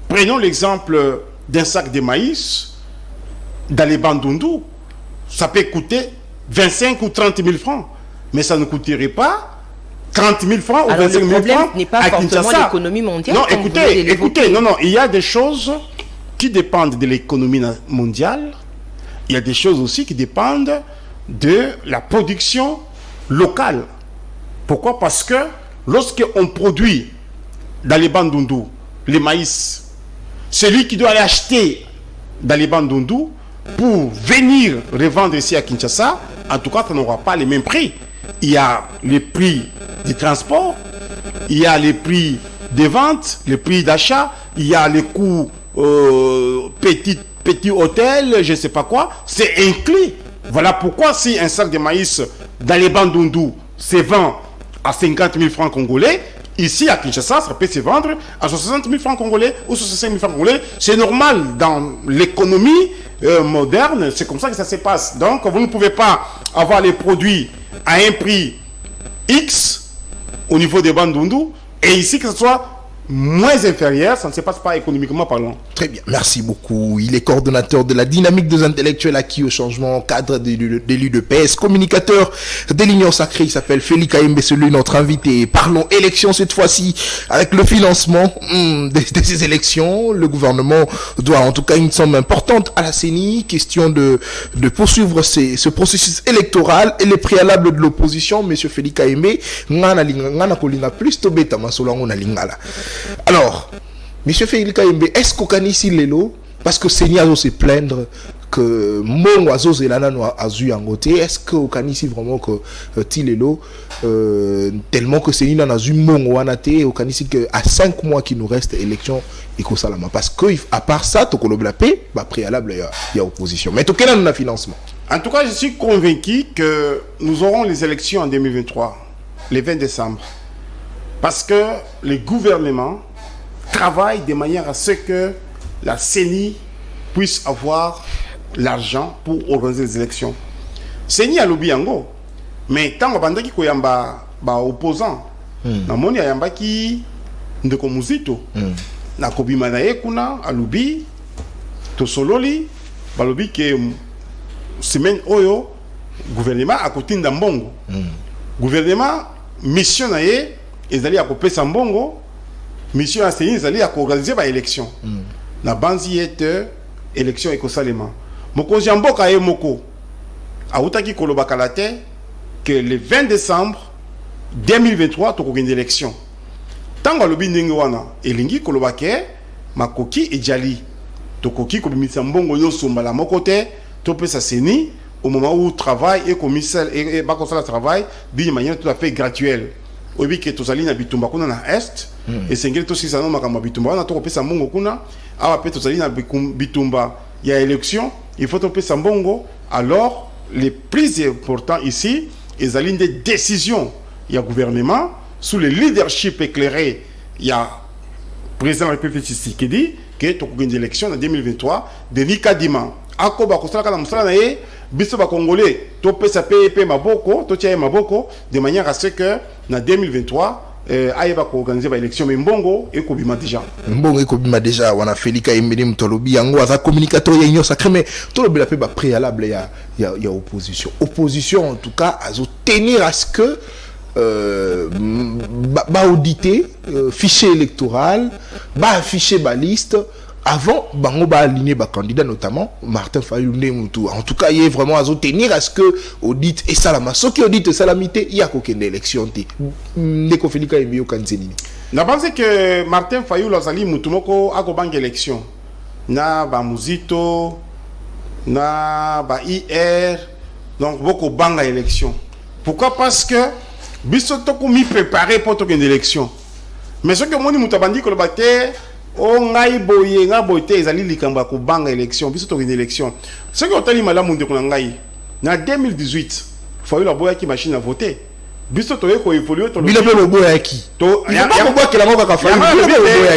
Prenons l'exemple d'un sac de maïs dans les Bandundu. Ça peut coûter 25 ou 30 000 francs. Mais ça ne coûterait pas 30 000 francs ou 25 000 francs. Le problème n'est pas forcément l'économie mondiale. Non, écoutez, non, il y a des choses qui dépendent de l'économie mondiale. Il y a des choses aussi qui dépendent de la production locale. Pourquoi? Parce que lorsqu'on produit dans les Bandundu les maïs, celui qui doit aller acheter dans les Bandundu pour venir revendre ici à Kinshasa, en tout cas, ça n'aura pas les mêmes prix. Il y a les prix du transport, il y a les prix de vente, les prix d'achat, il y a les coûts petit hôtel, je ne sais pas quoi, c'est inclus. Voilà pourquoi si un sac de maïs dans les Bandundu se vend à 50 000 francs congolais, ici à Kinshasa, ça peut se vendre à 60 000 francs congolais ou 65 000 francs congolais. C'est normal dans l'économie moderne, c'est comme ça que ça se passe. Donc vous ne pouvez pas avoir les produits à un prix X au niveau des Bandundu et ici que ce soit moins inférieur, ça ne se passe pas économiquement parlant. Très bien, merci beaucoup. Il est coordonnateur de la dynamique des intellectuels acquis au changement, cadre d'élu de PS, communicateur de l'Union sacrée. Il s'appelle Félix Kayembe, c'est lui notre invité. Parlons élections cette fois-ci, avec le financement de ces élections. Le gouvernement doit en tout cas une somme importante à la CENI. Question de poursuivre ce processus électoral et les préalables de l'opposition. Monsieur Félix Kayembe, ngana kolina plus to beta masolango na lingala. Alors, Monsieur Félix Kayembe, est-ce qu'au Kanisi Lelo, parce que Seigneur doit se plaindre que mon oiseau zelana a eu en côté, est-ce qu'au Kanisi vraiment que Tilelo, tellement que Seigneur a eu mon ouanate, au Kanisi que à 5 mois qui nous reste élection et qu'au Salama, parce que à part ça, tout le blapé, bah préalable il y a opposition. Mais tout quel est le financement? En tout cas, je suis convaincu que nous aurons les élections en 2023, le 20 décembre. Parce que le gouvernement travaille de manière à ce que la CENI puisse avoir l'argent pour organiser les élections. CENI a lobby yango, mais tant que qui koyamba ba opposant, na moni yamba ki ndeko muzito, na kobima na ekuna a lobby to sololi ba lobby ke semaine oyo gouvernement a kotinda mbongo. Gouvernement mission na ye ezali ya kopesa mbongo, mission ya CENI ezali ya organiser ba élection. Na banzi yete élection ekosalema. Mokonzi ya mboka ye moko autaki koloba kalate que le 20 décembre 2023 tokokende élection. Tango lobi ndenge wana elingi koloba ke makoki ejali tokoki kobimisa mbongo nyonso mbala moko te topesa CENI au moment où travail et commissaire et bakosala travail d'une manière tout à fait graduelle. obi ke tozali na bitumba kuna na est et sengeli to sisa no makamba bitumba na to kopesa mbongo kuna awa pe tozali na bitumba ya élection il faut topesa mbongo alors les plus importants ici ezali des décisions il y a gouvernement sous le leadership éclairé il y a président de la République Tshisekedi que to ko une élection en 2023 Denis Kadima akoba ko sala kana musala na ye biso ba congolais to pesa pe maboko to tia maboko de manière à ce que en 2023 ayeba ko organiser ba élection mais mbongo et ko bima déjà wana Felika Imbeni Mtolobi yango aza communicateur ya union sacré mais tolobi la pe ba préalable ya opposition en tout cas azo tenir à ce que auditer fichier électoral afficher liste avant bango aligner candidat notamment Martin Fayulu Moutou en tout cas il est vraiment à tenir à ce que audit et salama ce qui audite salamité il y a aucune élection ndeko Felika Emio Kanzenini na pense que Martin Fayulu azali Moutou moko akobanga élection na ba Muzito na ba IR donc beaucoup banga élection pourquoi parce que biso toko mi préparer pour une élection mais ce que moni mutabandi ko le bater o ngai boye nga boite ezali likamba ko banga élection biso to une élection ce que otali malamu ndeko na ngai na 2018 Fayulu aboya ki machine à voter biso to yeko évoluer to bilo boya ki to ya ko boya la ngoka ka Fayulu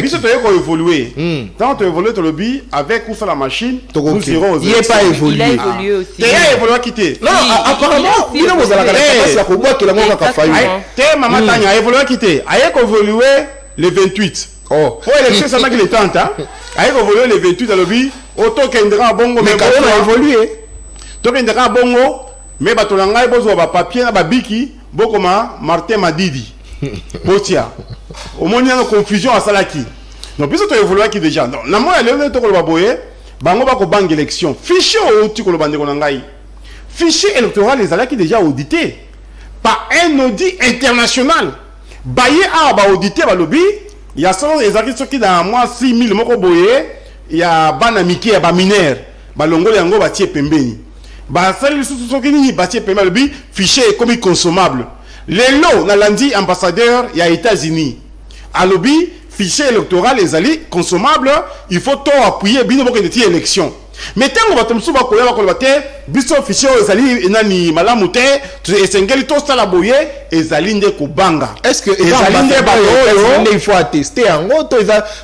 biso to yeko évoluer tant to évoluer to lobby avec ou sur la machine nous irons il est pas évolué il a évolué aussi il a évolué quitter non apparemment il a mozala la ko boya la ngoka ka Fayulu te mama tanya a évolué quitter ayeko évoluer le 28 oh pour l'élection ça m'a qu'il est temps hein ayeko évoluer le 28 dans le lobby auto kendra bongo mais quand on a évolué to kendra bongo mais bato la ngai bozo ba papier na ba biki bokoma Martin Madidi botia au moins il y a une confusion à salaki donc biso to évoluer qui déjà non na moi le to ko ba boye bango ba ko bang élection fichier o ti ko lo bande ko ngai fichier électoral les alaki déjà audité par un audit international baye a ba audité ba lobby il y a ça les artistes qui dans moi 6000 moko boye il y a bana miki ya ba mineur ba longole yango ba tie pembeni ba sali susu soki ni ba tie pembeni lobby fichier comme consommable les lots na lundi ambassadeur ya États-Unis à lobby fichier électoral les alliés consommables il faut tout appuyer bino boko de élection mais tango batomsu ba koya ba ko bate biso fichier les alliés nani malamu te esengeli to sala boye ezali nde ko banga est-ce que ezali ba il faut attester en auto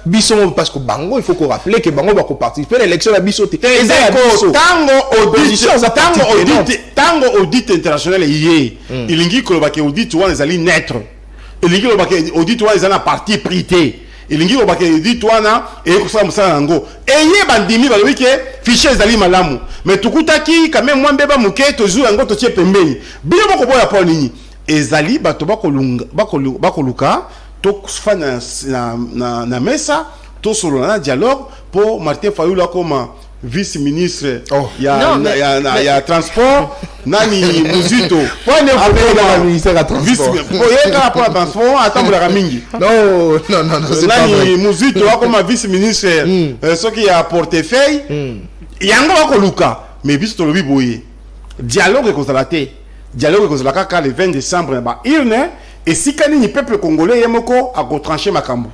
biso parce que bango il faut qu'on rappeler que bango ba ko participer à l'élection la biso te tango audit international yé ilingi ko ba ke audit wana ezali naître ilingi ko ba ke audit wana ezana parti prité ilingi ko ba ke audit wana e ko sa musala ngo eye bandimi ba lobi ke fichier ezali malamu mais tukutaki quand même moi mbeba muke to jour ngo to tie pembeni bino boko boya po nini ezali bato bakoluka to fana na mesa to solo na dialogue pour Martin Fayulu comme vice-ministre ya transport nani Muzito pour le ministère de transport pour le transport attendre la mingi non c'est pas vrai nani Muzito comme vice-ministre ce qui a portefeuille yango bakoluka mais biso to lobi boye dialogue ko salate dialogue ko salaka ka le 20 décembre ba irne et si kanini peuple congolais yemoko a trancher makambo.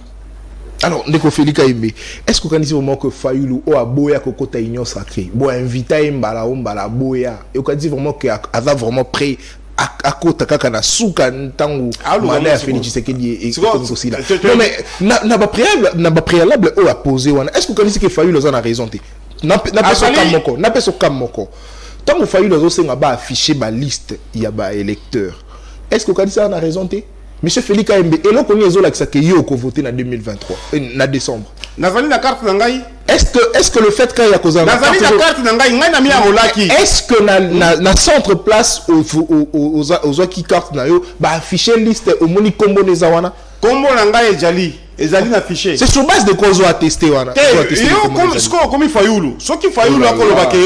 Alors, Ndeko Felika Imbe, est-ce qu'on dit au moment que Fayulu ou Aboya Kokota Union Sacrée, bon invité Mbala Boya, et qu'on dit vraiment qu'il a vraiment prêt à Kota Kakana Souka Ntangu, Malé à Félix Tshisekedi et aussi là. Non mais n'a pas préalable ou à poser est-ce qu'on dit que Fayulu en a raison n'a pas son Kamoko. Tant que Fayulu a affiché ma liste, il y a ba électeur. Est-ce qu'on dit ça en a raison Monsieur Félix Kaembe, et là qu'on est là que yo voté en 2023, en décembre. Nazali la carte nangai. Est-ce que le fait qu'il y a cause Nazali la carte nangai ngai na mia olaki. Est-ce que na centre place aux qui carte na yo ba afficher liste au moni combo nezawana. Combo nangai ezali na affiché. C'est sur base de cause attesté wana. Comme Fayulu. Ce qui Fayulu a kolobake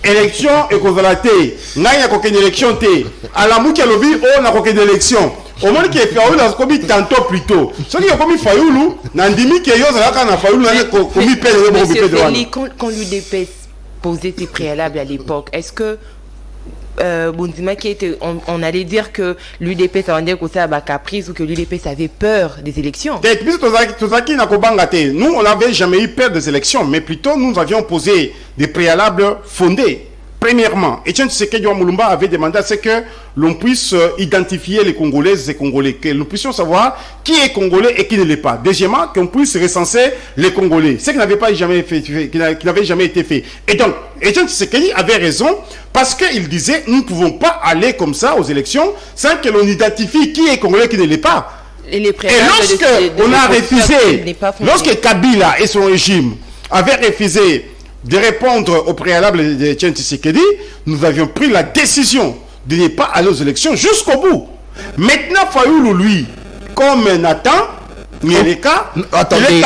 élection et kozalate. Ngai ya kokene élection te. Ala muki alobi o na kokene élection. Au moins que Fayulu a commis tantôt plus tôt. Ce qui a commis Fayulu, n'andimi que yo zalaka na Fayulu na commis pèse Monsieur Félix, quand lui dépêche poser ses préalables à l'époque, est-ce que Bondima qui était, on allait dire que l'UDP ça vendait côté à caprice ou que l'UDP avait peur des élections. Nous, on n'avait jamais eu peur des élections, mais plutôt nous avions posé des préalables fondés. Premièrement, Etienne Tshisekedi Mulumba avait demandé à ce que l'on puisse identifier les Congolaises et Congolais, que nous puissions savoir qui est Congolais et qui ne l'est pas. Deuxièmement, qu'on puisse recenser les Congolais, ce qui n'avait jamais été fait. Et donc, Etienne Tshisekedi avait raison parce qu'il disait nous ne pouvons pas aller comme ça aux élections sans que l'on identifie qui est Congolais et qui ne l'est pas. Et lorsque on a refusé, lorsque Kabila et son régime avaient refusé de répondre au préalable de Etienne Tshisekedi, nous avions pris la décision de ne pas aller aux élections jusqu'au bout. Maintenant, Fayoulou, lui, comme Nathan, attendez,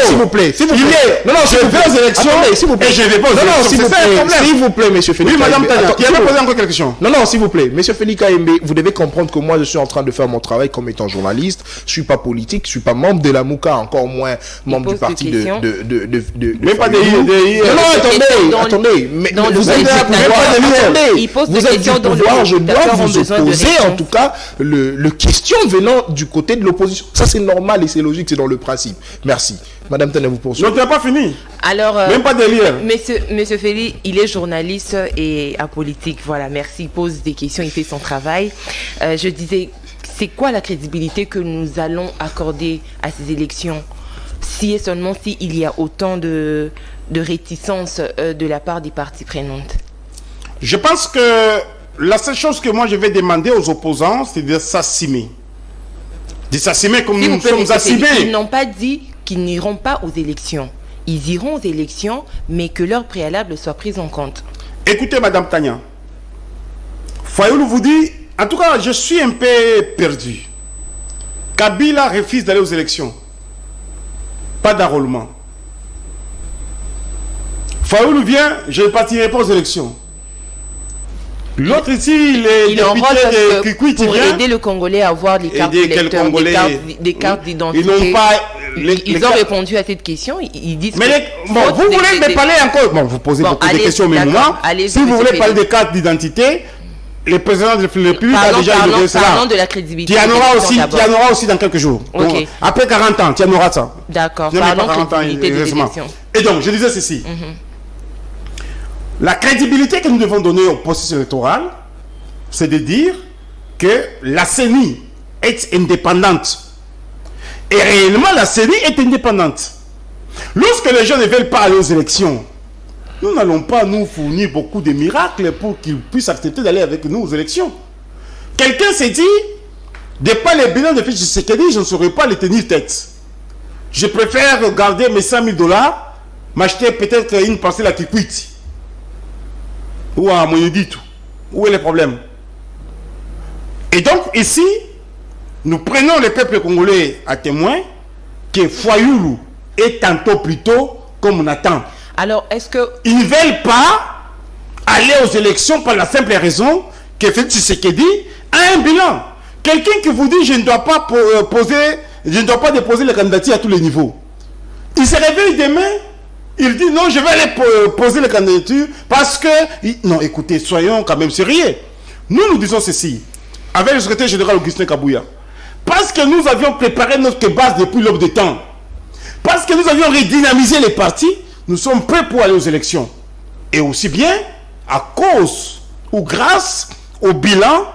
s'il vous plaît. Je vais aux élections et je vais pas aux élections. S'il vous plaît, monsieur Félix. Oui, madame Tania, qui a posé encore quelque chose. Non, s'il vous plaît. Monsieur Félix Kaembe, vous devez comprendre que moi, je suis en train de faire mon travail comme étant journaliste. Je suis pas politique, je suis pas membre de la Mouka, encore moins membre du parti de mais pas des Non, attendez. Mais vous avez le pouvoir, je dois vous opposer, en tout cas, le question venant du côté de l'opposition. Ça, c'est normal et c'est logique, c'est dans le principe. Merci. Madame Tane, vous poursuivez. Non, tu n'as pas fini. Alors, même pas délire. Monsieur Félix, il est journaliste et apolitique. Voilà, merci. Il pose des questions, il fait son travail. Je disais, c'est quoi la crédibilité que nous allons accorder à ces élections si et seulement s'il y a autant de réticence de la part des parties prenantes? Je pense que la seule chose que moi je vais demander aux opposants, c'est de s'assumer. De s'assumer comme nous sommes assumés. Ils n'ont pas dit qu'ils n'iront pas aux élections. Ils iront aux élections, mais que leur préalable soit pris en compte. Écoutez, Madame Tania, Fayoulou vous dit, en tout cas, je suis un peu perdu. Kabila refuse d'aller aux élections. Pas d'enrôlement. Fayoulou vient, je ne partirai pas aux élections. L'autre ici, il est député de Kikuit, pour aider le Congolais à avoir des cartes d'électeurs, des cartes d'identité. Ils ont répondu à cette question. Ils disent. Mais vous voulez me parler encore. Bon, vous posez beaucoup de questions, mais moi, si vous voulez parler des cartes d'identité, le président de la République a déjà évoqué cela. Parlons de la crédibilité. Tu en auras aussi dans quelques jours. Okay. Après 40 ans, tu en auras ça. D'accord. Parlons de crédibilité des élections. Et donc, je disais ceci. La crédibilité que nous devons donner au processus électoral, c'est de dire que la CENI est indépendante. Et réellement, la CENI est indépendante. Lorsque les gens ne veulent pas aller aux élections, nous n'allons pas nous fournir beaucoup de miracles pour qu'ils puissent accepter d'aller avec nous aux élections. Quelqu'un s'est dit, de pas les bilans de fiches Tshisekedi, je ne saurais pas les tenir tête. Je préfère garder mes $100 000, m'acheter peut-être une parcelle à Kikwit. Ou à Moyoditou. Où est le problème? Et donc, ici, nous prenons le peuple congolais à témoin que Fayoulou est tantôt plutôt comme on attend. Alors, est-ce que... Ils ne veulent pas aller aux élections par la simple raison que Félix Tshisekedi a un bilan. Quelqu'un qui vous dit je ne dois pas déposer les candidatures à tous les niveaux. Il se réveille demain. Il dit non, je vais aller poser les candidatures parce que... Non, écoutez, soyons quand même sérieux. Nous disons ceci, avec le secrétaire général Augustin Kabouya, parce que nous avions préparé notre base depuis l'aube des temps, parce que nous avions redynamisé les partis, nous sommes prêts pour aller aux élections. Et aussi bien à cause ou grâce au bilan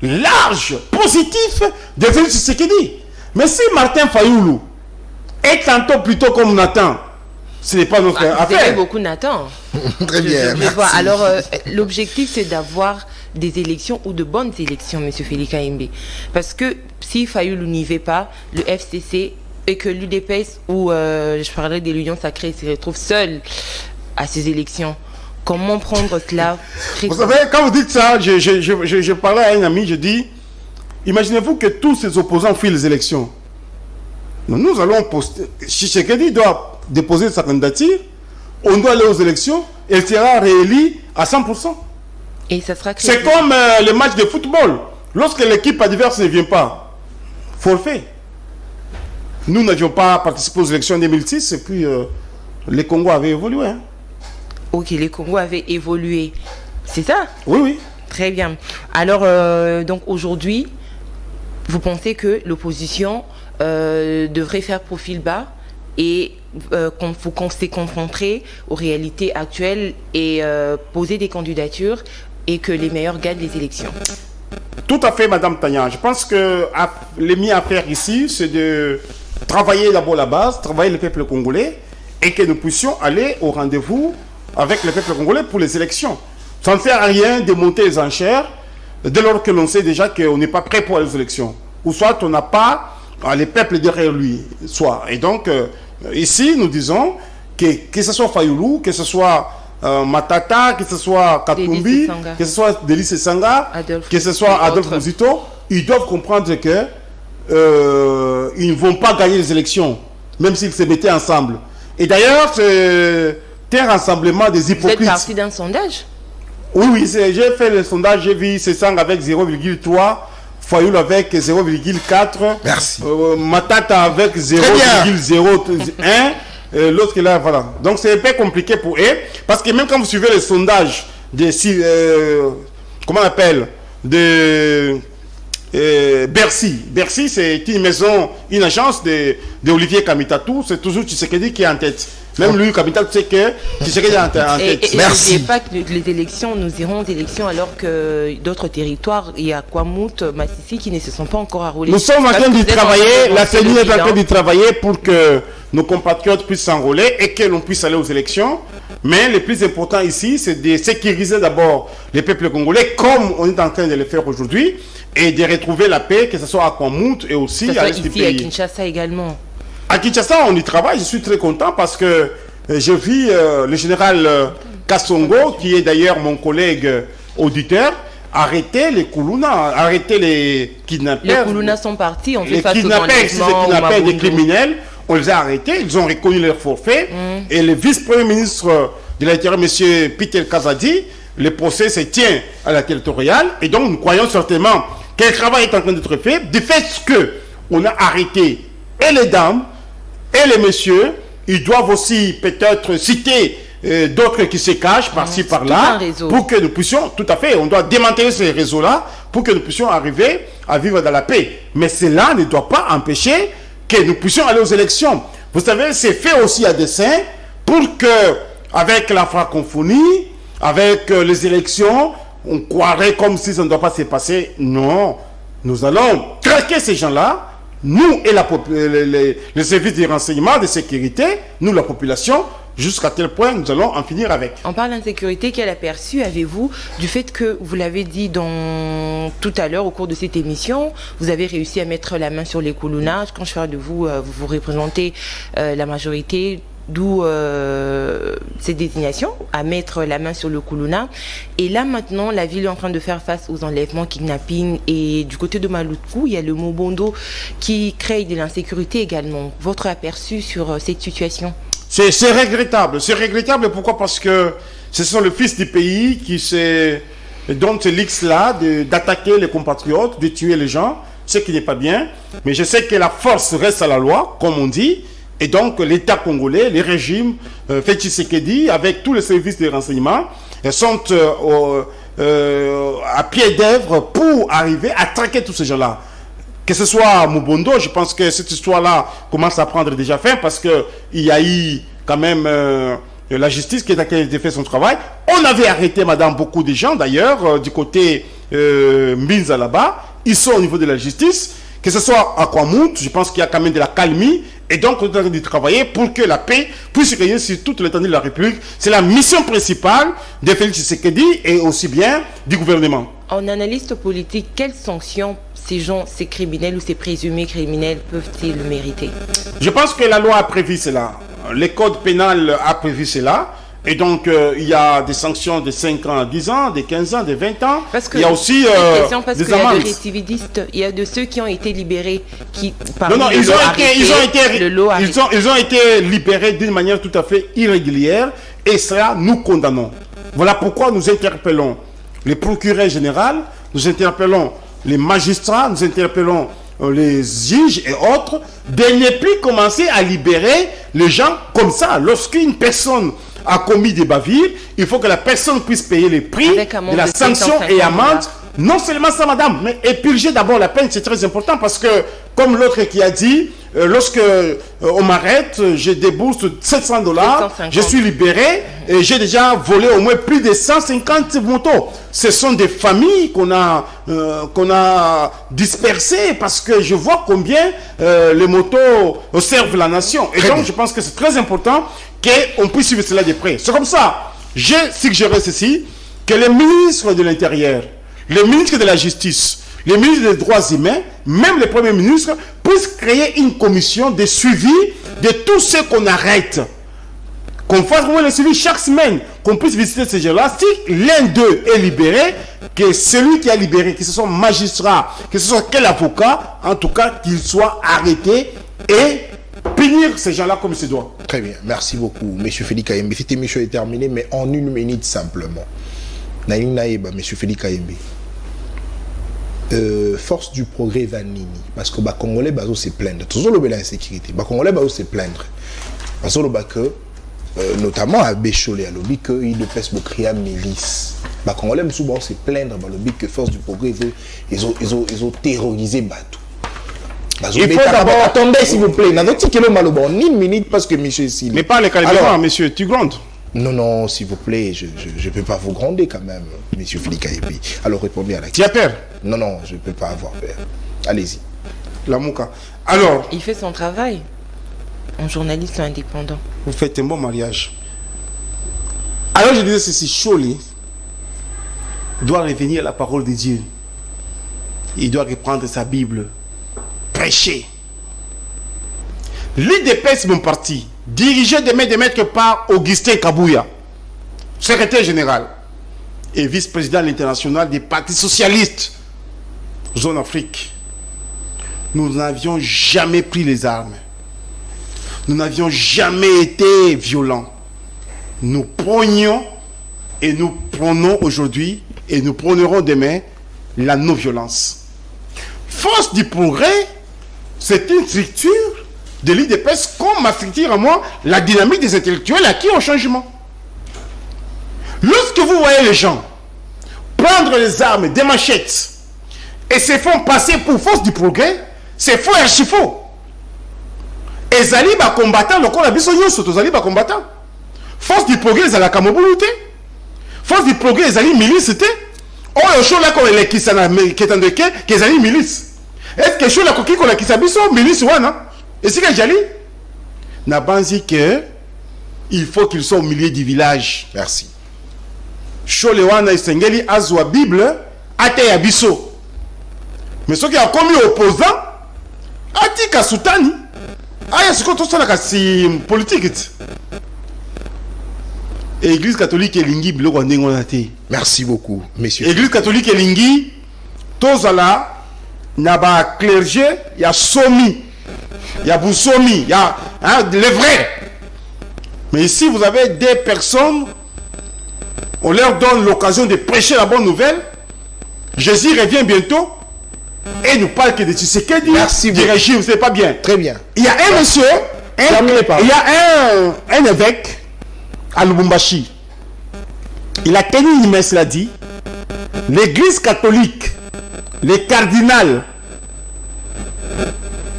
large, positif de Félix Tshisekedi. Mais si Martin Fayoulou est tantôt plutôt comme Nathan, ce n'est pas notre affaire. Vous aimez beaucoup Nathan. Très bien. Alors, l'objectif, c'est d'avoir des élections ou de bonnes élections, M. Félix Kaembe. Parce que si Fayoulou n'y va pas, le FCC et que l'UDPS, ou je parlerai de l'Union sacrée, se retrouve seul à ces élections, comment prendre cela? Vous savez, quand vous dites ça, je parlais à un ami, je dis, imaginez-vous que tous ces opposants fuient les élections. Nous allons poster. Tshisekedi doit déposer sa candidature, on doit aller aux élections, elle sera réélue à 100%. Et ça sera c'est comme les matchs de football. Lorsque l'équipe adverse ne vient pas, forfait. Nous n'avions pas participé aux élections en 2006 et puis les Congos avaient évolué. Hein. Ok, les Congos avaient évolué. C'est ça? Oui, oui. Très bien. Alors, donc aujourd'hui, vous pensez que l'opposition devrait faire profil bas et s'est confronter aux réalités actuelles et poser des candidatures et que les meilleurs gagnent les élections? Tout à fait, Madame Tanya. Je pense que les mieux à faire ici, c'est de travailler d'abord la base, travailler le peuple congolais et que nous puissions aller au rendez-vous avec le peuple congolais pour les élections. Ça ne sert à rien de monter les enchères dès lors que l'on sait déjà qu'on n'est pas prêt pour les élections. Ou soit on n'a pas les peuples derrière lui. Soit. Et donc, ici, nous disons que ce soit Fayoulou, que ce soit Matata, que ce soit Katumbi, que ce soit Délice Sanga, que ce soit Adolphe Muzito, ils doivent comprendre que ils ne vont pas gagner les élections, même s'ils se mettaient ensemble. Et d'ailleurs, c'est un rassemblement des hypocrites. Vous êtes parti d'un sondage? Oui, j'ai fait le sondage, j'ai vu Sesang avec 0,3, Fayoulou avec 0,4, merci. Matata avec 0,01. L'autre là, voilà. Donc c'est un peu compliqué pour eux, parce que même quand vous suivez les sondages de comment on appelle, de Bercy. Bercy, c'est une maison, une agence de Olivier Kamitatou. C'est toujours Tshisekedi qui est en tête. Même lui, Kamitatou, sait que Tshisekedi est en tête. Et n'oubliez pas que les élections, nous irons aux élections alors que d'autres territoires, il y a Kwamout, Massissi qui ne se sont pas encore enrôlés. Nous sommes en train de travailler, la CENI est en train de travailler pour que nos compatriotes puissent s'enrôler et que l'on puisse aller aux élections. Mais le plus important ici, c'est de sécuriser d'abord les peuples congolais, comme on est en train de le faire aujourd'hui, et de retrouver la paix, que ce soit à Kwamout et aussi à l'est du pays. Ici à Kinshasa également. À Kinshasa, on y travaille. Je suis très content parce que je vis le général Kassongo, qui est d'ailleurs mon collègue auditeur, arrêter les Koulouna, arrêter les kidnappeurs. Les Koulouna sont partis, on fait face aux enlèvements. Les kidnappeurs des criminels, on les a arrêtés, ils ont reconnu leur forfait. Et le vice-premier ministre de l'Intérieur, M. Peter Kazadi, le procès se tient à la territoriale. Et donc, nous croyons certainement que le travail est en train d'être fait. Du fait qu'on a arrêté et les dames et les messieurs, ils doivent aussi peut-être citer d'autres qui se cachent par-ci, par-là, pour que nous puissions, tout à fait, on doit démanteler ces réseaux-là pour que nous puissions arriver à vivre dans la paix. Mais cela ne doit pas empêcher que nous puissions aller aux élections. Vous savez, c'est fait aussi à dessein pour que, avec la francophonie, avec les élections, on croirait comme si ça ne doit pas se passer. Non, nous allons traquer ces gens-là, nous et les services de renseignement, de sécurité, nous la population, jusqu'à tel point nous allons en finir avec. On parle d'insécurité, quel aperçu avez-vous du fait que, vous l'avez dit tout à l'heure au cours de cette émission, vous avez réussi à mettre la main sur les Koulouna. Quand je parle de vous, vous représentez la majorité, d'où ces désignations, à mettre la main sur le Koulouna. Et là maintenant, la ville est en train de faire face aux enlèvements, kidnappings, et du côté de Maluku, il y a le Mobondo qui crée de l'insécurité également. Votre aperçu sur cette situation? C'est regrettable. C'est regrettable, pourquoi? Parce que ce sont les fils du pays qui donnent ce luxe-là d'attaquer les compatriotes, de tuer les gens, ce qui n'est pas bien. Mais je sais que la force reste à la loi, comme on dit. Et donc, l'État congolais, les régimes, fait Tshisekedi, avec tous les services de renseignement, sont à pied d'œuvre pour arriver à traquer tous ces gens-là. Que ce soit à Mobondo, je pense que cette histoire-là commence à prendre déjà fin parce qu'il y a eu quand même la justice qui a fait son travail. On avait arrêté, madame, beaucoup de gens d'ailleurs, du côté Mbinza là-bas. Ils sont au niveau de la justice. Que ce soit à Kwamout, je pense qu'il y a quand même de la calmie. Et donc, on est en train de travailler pour que la paix puisse régner sur toute l'étendue de la République. C'est la mission principale de Félix Tshisekedi et aussi bien du gouvernement. En analyste politique, quelles sanctions ces criminels ou ces présumés criminels peuvent-ils mériter? Je pense que la loi a prévu cela. Le code pénal a prévu cela. Et donc, il y a des sanctions de 5 ans à 10 ans, de 15 ans, de 20 ans. Parce que il y a aussi parce des qu'il y a amendes. des récidivistes, il y a de ceux qui ont été libérés, qui Non, ils ont été libérés d'une manière tout à fait irrégulière. Et cela, nous condamnons. Voilà pourquoi nous interpellons les procureurs généraux, nous interpellons les magistrats, nous interpellons les juges et autres, de ne plus commencer à libérer les gens comme ça. Lorsqu'une personne a commis des bavures, il faut que la personne puisse payer les prix de la sanction et amende. Non seulement ça, madame, mais épurger d'abord la peine, c'est très important parce que, comme l'autre qui a dit, lorsque on m'arrête, je débourse $700, je suis libéré et j'ai déjà volé au moins plus de 150 motos. Ce sont des familles qu'on a dispersées parce que je vois combien les motos servent la nation. Et donc, je pense que c'est très important qu'on puisse suivre cela de près. C'est comme ça. J'ai suggéré ceci, que les ministres de l'Intérieur, les ministres de la Justice, les ministres des Droits humains, même les premiers ministres, puissent créer une commission de suivi de tous ceux qu'on arrête. Qu'on fasse vraiment le suivi chaque semaine, qu'on puisse visiter ces gens-là. Si l'un d'eux est libéré, que celui qui a libéré, que ce soit magistrat, que ce soit quel avocat, en tout cas, qu'il soit arrêté et punir ces gens-là comme il se doit. Très bien, merci beaucoup, M. Félix Kayembe. Cette émission est terminée, mais en 1 minute simplement. Naïba, M. Félix Kayembe. Force du progrès va nini parce que les Congolais bazo se plaindre toujours l'insécurité. Les Congolais bazo se plaindre parce que notamment à Bécholé à lobby que il ne pèse pour créer milice. Les Congolais souvent se plaindre dans le lobby que force du progrès ils ont terrorisé Batou. Il faut d'abord attendez s'il vous plaît. N'a pas dit en 1 minute parce que monsieur ici. Mais pas les calibres, monsieur, tu grondes. Non, s'il vous plaît, je ne peux pas vous gronder quand même, monsieur Félix Kayembe. Alors répondez à la question. Tu as peur? Non, je ne peux pas avoir peur. Allez-y. La Mouka. Alors. Il fait son travail. Un journaliste indépendant. Vous faites un bon mariage. Alors je disais ceci, Choli doit revenir à la parole de Dieu. Il doit reprendre sa Bible. Prêcher. L'IDPS, mon parti, dirigé de maître par Augustin Kabouya, secrétaire général et vice-président de l'international des partis socialistes, zone Afrique. Nous n'avions jamais pris les armes. Nous n'avions jamais été violents. Nous prenions et nous prenons aujourd'hui et nous prônerons demain la non-violence. Force du progrès, c'est une structure de l'IDPS comme ma structure à moi, la dynamique des intellectuels acquis au changement. Lorsque vous voyez les gens prendre les armes, des machettes, et se font passer pour force du progrès, c'est faux et archi faux. Et Zali va combattant, le corps abisso yoso, Zali va combattant. Force du progrès, Zali kamobuluté. Force du progrès, Zali milice, oh, le show là, qu'on est qui s'en a, qui est en dequet, qui est Zali milice. Est-ce que le show là, qu'on a qui s'abisso, milice, ouais, non? Et c'est que Jali n'a pas dit que il faut qu'il soit au milieu du village. Merci. Cholewana Sengeli Azwa Bible, Ate Abisso. Mais ce qui a commis opposant, Atika Soutani. Aya ce qu'on a kasi politique. Église catholique et lingi bilo ndengonate. Merci beaucoup, messieurs. Église catholique et lingi, tozala naba clergé, ya somi. Il y a Boussomi, il y a les vrais. Mais ici, vous avez des personnes, on leur donne l'occasion de prêcher la bonne nouvelle. Jésus revient bientôt et nous parle que de Tshisekedi, du régime, c'est pas bien. Très bien. Il y a un monsieur, il y a un évêque à Lubumbashi. Il a tenu une messe, il a dit, l'église catholique, les cardinals,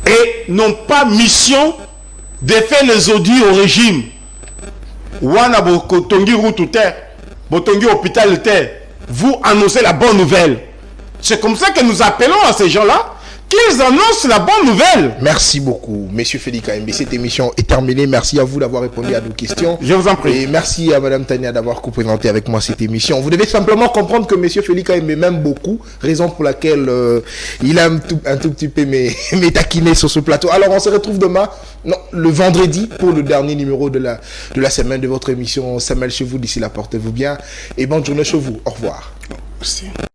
et n'ont pas mission de faire les audits au régime. Wana botongi route terre, botongi hôpital terre. Vous annoncez la bonne nouvelle. C'est comme ça que nous appelons à ces gens-là qu'ils annoncent la bonne nouvelle. Merci beaucoup, Monsieur Félix Kayembe. Cette émission est terminée. Merci à vous d'avoir répondu à nos questions. Je vous en prie. Et merci à Madame Tania d'avoir co-présenté avec moi cette émission. Vous devez simplement comprendre que Monsieur Félix Kayembe m'aime beaucoup, raison pour laquelle il a un tout petit peu taquiné sur ce plateau. Alors on se retrouve demain, le vendredi, pour le dernier numéro de la semaine de votre émission Samuel chez vous. D'ici là, portez-vous bien et bonne journée chez vous. Au revoir. Merci.